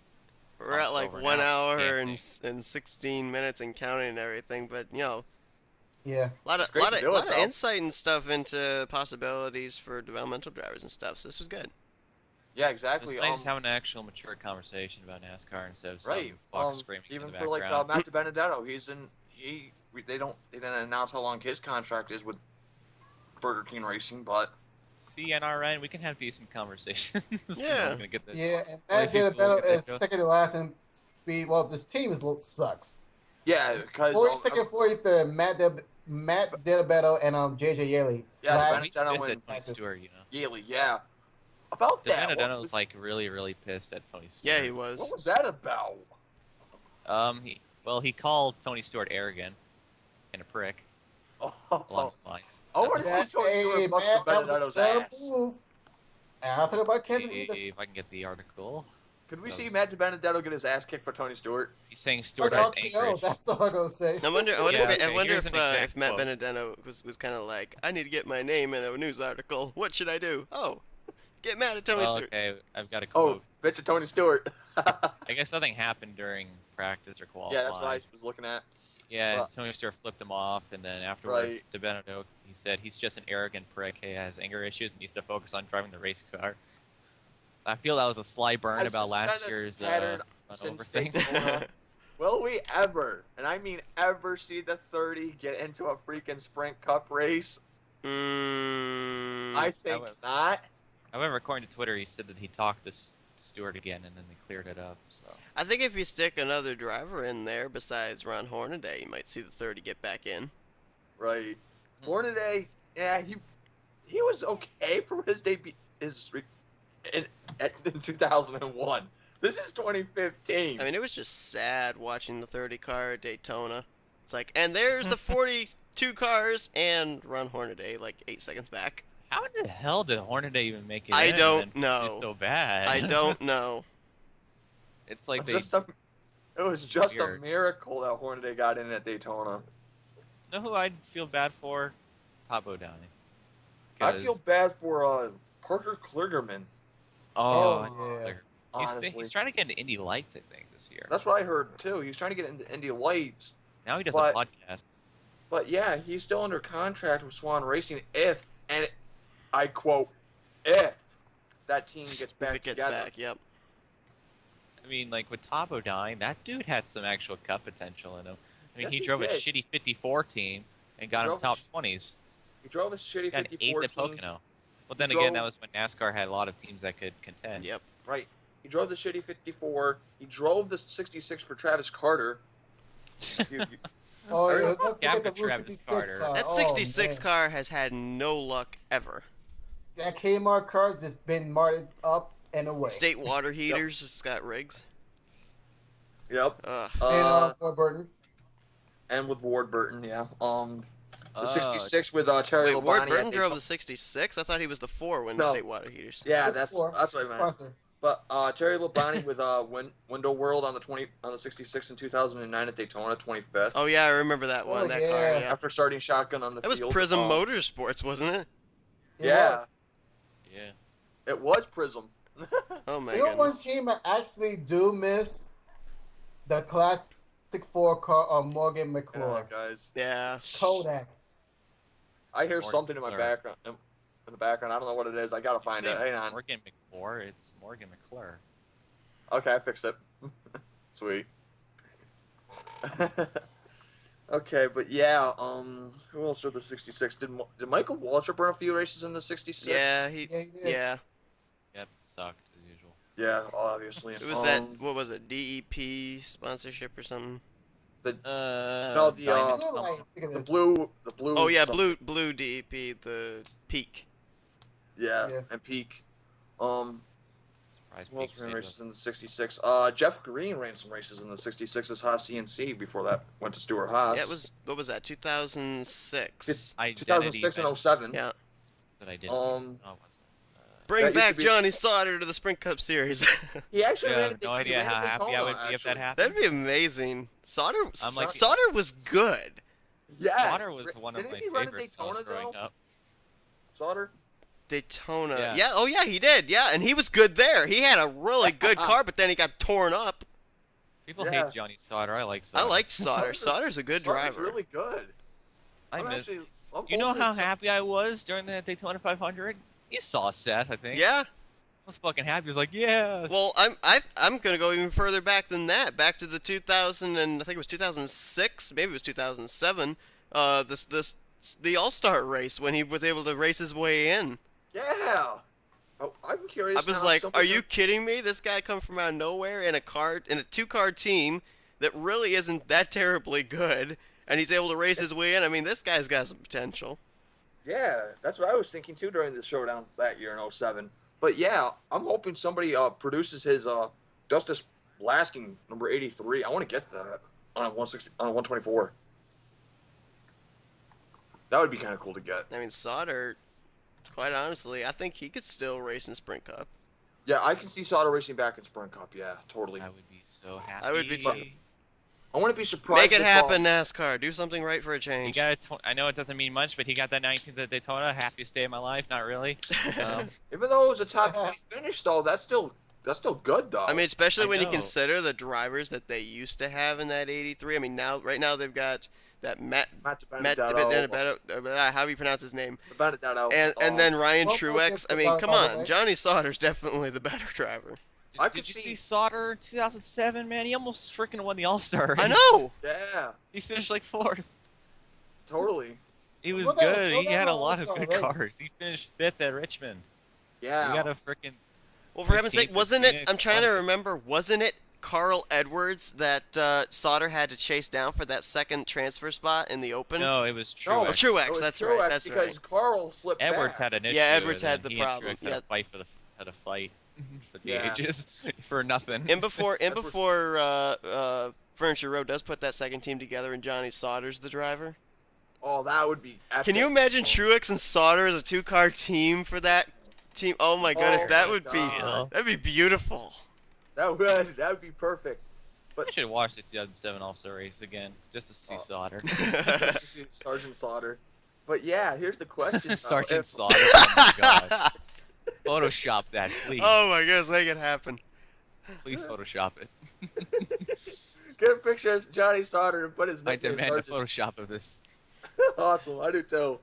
We're at like over 1 now. hour Yeah, and 16 minutes and counting and everything. But yeah, a lot of great to do it, though. insight and stuff into possibilities for developmental drivers and stuff. So this was good. Yeah, It's exactly. nice having an actual mature conversation about NASCAR instead of some Right. fox screaming Even in the for like background. Matt Benedetto, they didn't announce how long his contract is with Burger King Racing, but CNRN, we can have decent conversations. Yeah. Gonna get this. yeah, and Only Matt people Benedetto look at is that second to last in speed. Well, this team sucks. yeah, because 42nd, 43rd, Matt Benedetto and JJ Yeley. Yeah, Last- Benedetto Pissed and at Tony Stewart, Yaley, yeah. About that, Benedetto was like really, really pissed at Tony Stewart. Yeah, he was. what was that about? He called Tony Stewart arrogant and a prick along Oh, those lines. I want to see Tony Stewart bust Matt, that was Benedetto's a dumb ass. move. And I'm talking about Kevin See either. if I can get the article. Could we see Matt Benedetto get his ass kicked by Tony Stewart? He's saying Stewart Fuck has RKO, Anchorage. that's all I'm going to say. I wonder Yeah, if, okay, here's an exact if Matt quote. Benedetto was kind of like, I need to get my name in a news article. What should I do? Oh, get mad at Tony Well, Stewart. okay, I've got a Oh, quote. bitch of Tony Stewart. I guess nothing happened during practice or qualifying. Yeah, that's what I was looking at. Yeah, Well- Tony Stewart flipped him off, and then afterwards, Right. DeBenedetto, he said he's just an arrogant prick. He has anger issues and needs to focus on driving the race car. I feel that was a sly burn I've about last suspended year's pattern over since thing. Daytona. Will we ever, and I mean ever, see the 30 get into a freaking Sprint Cup race? I think However- not. However, according to Twitter, he said that he talked to Stewart again, and then they cleared it up. So I think if you stick another driver in there besides Ron Hornaday, you might see the 30 get back in. Right. Hornaday, yeah, he was okay for his debut in 2001. This is 2015. I mean, it was just sad watching the 30 car at Daytona. It's like, and there's the 42 cars and Ron Hornaday like 8 seconds back. how in the hell did Hornaday even make it I in don't and know. do so bad? I don't know. It's like they. It was just a Weird. miracle that Hornaday got in at Daytona. Know who I'd feel bad for? Pablo Downey. I feel bad for Parker Kligerman. Oh, yeah. Honestly, he's trying to get into Indy Lights, I think, this year. that's what I heard too. He's trying to get into Indy Lights, Now he does but- a podcast. but yeah, he's still under contract with Swan Racing if, and I quote, if that team gets If back it gets together. back, yep. I mean, like with Tabo dying, that dude had some actual cup potential in him. I mean, Yes, he he drove a did. shitty 54 team and got him drove a top sh- 20s. He drove a shitty Got an 54 eighth at team. Pocono. Well, then He again, drove- that was when NASCAR had a lot of teams that could contend. Yep. Right. He drove the shitty 54. He drove the 66 for Travis Carter. Excuse me. Oh, yeah, Everyone- don't Yeah, forget the but Blue Travis 66 Carter. car. That Oh, 66 man. car has had no luck ever. That Kmart car just been marted up and away. State water heaters, it's got rigs. Yep. Ugh. And Ford Burton. And with Ward Burton, yeah. The 66 with Terry Wait, Ward Labonte. Burton drove the 66? I thought he was the 4 when No. State Water Heaters. Yeah, That's that's what I meant. Sponsor. But Terry Labonte with Window World on the 66 in 2009 at Daytona, 25th. Oh yeah, I remember that one. Oh, That yeah. car. Yeah. After starting shotgun on the That was field. Prism Motorsports, wasn't it? It Yeah. was. Yeah. It was Prism. Oh my You know one goodness. team I actually do miss? The Classic 4 car Morgan Yeah, McClure. guys. Yeah. Kodak. I hear Morgan something in my McClure. background. In the background, I don't know what it is. I gotta find it. Hang on. Morgan McClure. It's Morgan McClure. Okay, I fixed it. Sweet. Okay, but yeah, who else drove the 66? Did Michael Waltrip run a few races in the 66? Yeah, he. Yeah, he did. Yeah. Yep, sucked as usual. Yeah, obviously. It was that. What was it? DEP sponsorship or something? No, the, Diamond Blue something. light, look at the this. blue. Oh yeah, something. blue DEP, the Peak. Yeah, Yeah. and Peak. Surprise Who else Peak ran Stadium. races in the 66? Jeff Green ran some races in the 66 as Haas CNC before that went to Stuart Haas. Yeah, it was. What was that? 2006. Identity 2006 and 07. Yeah. That I did. Um, No, it wasn't. Bring That used back to be- Johnny Sauter to the Sprint Cup Series. He actually Yeah, I ran have it. no idea how happy I would be if that happened. That'd be amazing. Sauter. I'm like- Sauter was good. Yeah. Sauter was one of Didn't my he run at favorites when I was Daytona, growing though? up. Sauter? Daytona. Yeah. Yeah. Oh yeah, he did. Yeah, and he was good there. He had a really good car, but then he got torn up. People Yeah. hate Johnny Sauter. I like I Sauter. liked Sauter. Sauter's a good Sauter's driver. really good. I I'm miss. actually. I'm You know hoping how some- happy I was during that Daytona 500? You saw Seth, I think. Yeah. I was fucking happy. I was like, yeah. Well, I'm gonna go even further back than that. Back to the 2000 and I think it was 2006, maybe it was 2007. The All-Star race when he was able to race his way in. Yeah. Oh, I'm curious. I was now, like, something are you that- kidding me? This guy come from out of nowhere in a two-car team that really isn't that terribly good, and he's able to race his way in. I mean, this guy's got some potential. Yeah, that's what I was thinking too during the showdown that year in 07. But yeah, I'm hoping somebody produces his Justice Blasking number 83. I want to get that on a 124. That would be kind of cool to get. I mean, Sauter, quite honestly, I think he could still race in Sprint Cup. Yeah, I can see Sauter racing back in Sprint Cup. Yeah, totally. I would be so happy. I would be too. I wouldn't be surprised. Make it if, happen, NASCAR. Do something right for a He change. got I know it doesn't mean much, but he got that 19th at Daytona. Happiest day of my life. Not really. Even though it was a top 20 finish, though, that's still good, though. I mean, especially I when you know. consider the drivers that they used to have in that 83. I mean, right now they've got that Matt Benedetto, how do you pronounce his name? Benedetto, And then Ryan Well, Truex. I mean, by come the on, way. Johnny Sauter's definitely the better driver. I Did could you see- see Sauter in 2007, man? He almost freaking won the All-Star race. I know. Yeah, He finished like 4th. totally. He was Well, that was- good. so He that had a was lot of All-Star good race. cars. He finished 5th at Richmond. Yeah. He got a freaking... Well, for heaven's sake, 15th wasn't it? Phoenix, I'm trying to Sauter. remember. Wasn't it Carl Edwards that Sauter had to chase down for that second transfer spot in the Open? No, it was No, Truex. Oh, Truex. It was That's Truex right. That's because right. Carl slipped Edwards back. had an issue. Yeah, Edwards and had then the he and problem, Truex had yeah. a fight had a fight for the Yeah. ages for nothing. And before Edwards- Furniture Row does put that second team together, and Johnny Sauter's the driver. Oh, that would be epic. Can you imagine Truex and Sauter as a two-car team for that team? Oh my goodness, Oh that my would be God. that'd be beautiful. That would be perfect. I should watch the 2007 All-Star race again just to see Sauter. Sergeant Slaughter. But yeah, here's the question. though. Sergeant If- Sauter. Oh my god. Photoshop that, please. Oh my goodness, make it happen. Please Photoshop it. Get a picture of Johnny Sauter and put his I nickname demand a Sergeant. Photoshop of this. Awesome, I do too.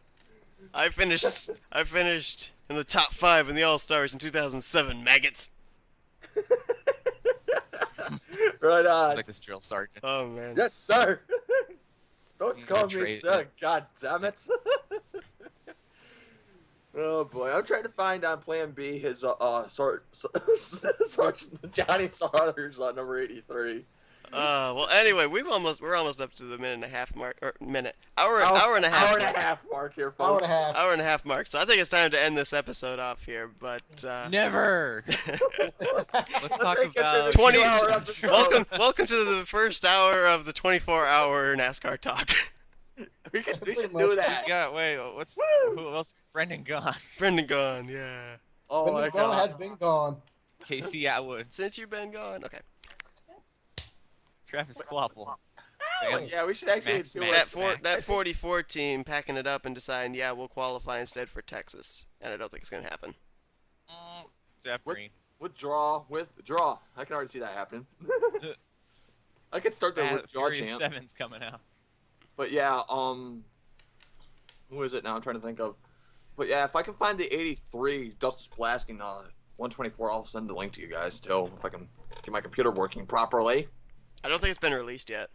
I finished in the top 5 in the All-Stars in 2007, maggots. Right It's on. like this drill sergeant. Oh man. Yes, sir. Don't You call me betrayed sir. me. God damn it. Oh boy, I'm trying to find on Plan B his Sergeant Johnny Sauter's number 83. Well, anyway, we're almost up to the minute and a half mark, or hour and a half. Hour and a half mark here, folks. Hour and a half. Hour and a half mark. So I think it's time to end this episode off here. But Never. Let's talk Take us about to the 20 2-hour episode. welcome to the first hour of the 24-hour NASCAR talk. We should Pretty do much. that. Yeah, wait, who else? Brendan gone. Brendan gone, yeah. Oh Brendan my Gone has god. been gone. Casey Atwood. Since you've been gone, okay. Travis Quapple. Yeah, we should actually Smack, do smack. it. That 44 team packing it up and deciding, yeah, we'll qualify instead for Texas, and I don't think it's gonna happen. Jeff What? Green. Withdraw. I can already see that happening. I could start the withdraw Furious chant. 7's coming out. But yeah, who is it now? I'm trying to think of. But yeah, if I can find the 83 Justice Blasting 124, I'll send the link to you guys too. If I can get my computer working properly. I don't think it's been released yet.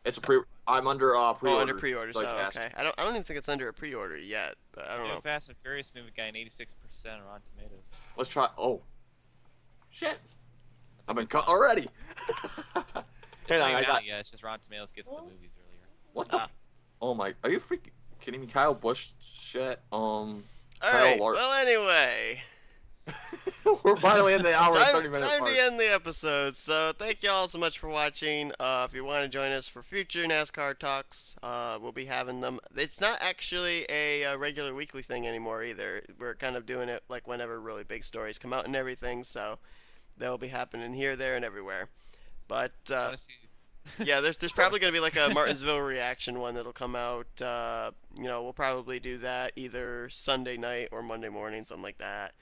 It's a pre. I'm under pre-order. Oh, under pre-orders. like Oh, cast. okay. I don't even think it's under a pre-order yet, but I don't New know. Fast and Furious movie got an 86% on Rotten Tomatoes. Let's try. Oh, shit! I've been cut already. It's Hang not on, even I got. out yet. It's just Rotten Tomatoes gets the movies earlier. What the? Ah. Oh my! Are you freaking kidding me? Kyle Busch shit. All Kyle right. Lark. Well, anyway, We're finally in the hour and 30 minute time mark. to end the episode. So thank you all so much for watching. If you want to join us for future NASCAR talks, we'll be having them. It's not actually a regular weekly thing anymore either. We're kind of doing it like whenever really big stories come out and everything. So they'll be happening here, there, and everywhere. But I want to see. yeah, there's probably going to be like a Martinsville reaction one that'll come out. We'll probably do that either Sunday night or Monday morning, something like that.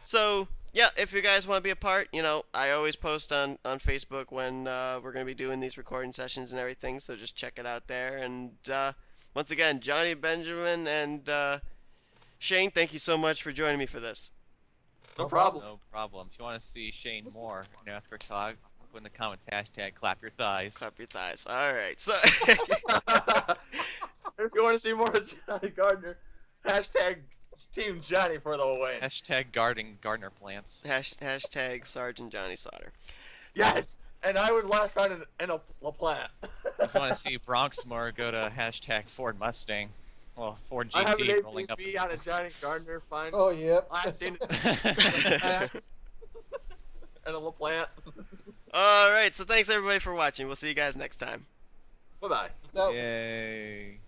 So, yeah, if you guys want to be a part, I always post on Facebook when we're going to be doing these recording sessions and everything, so just check it out there. And once again, Johnny, Benjamin, and Shane, thank you so much for joining me for this. No problem. No problem. If you want to see Shane Moore, NASCAR Talk, put in the comments hashtag clap your thighs. Clap your thighs. All right. So, If you want to see more of Johnny Gardner, hashtag Team Johnny for the win. Hashtag guarding Gardner plants. hashtag Sergeant Johnny Slaughter. Yes, and I was last found in a LaPlante. If you want to see Bronx more, go to hashtag Ford Mustang. Well, Ford I have an GT rolling up. ATV on a Johnny Gardner find. Oh, yep. I've seen it. And a LaPlante. All right. So thanks everybody for watching. We'll see you guys next time. Bye bye. Peace out. Yay.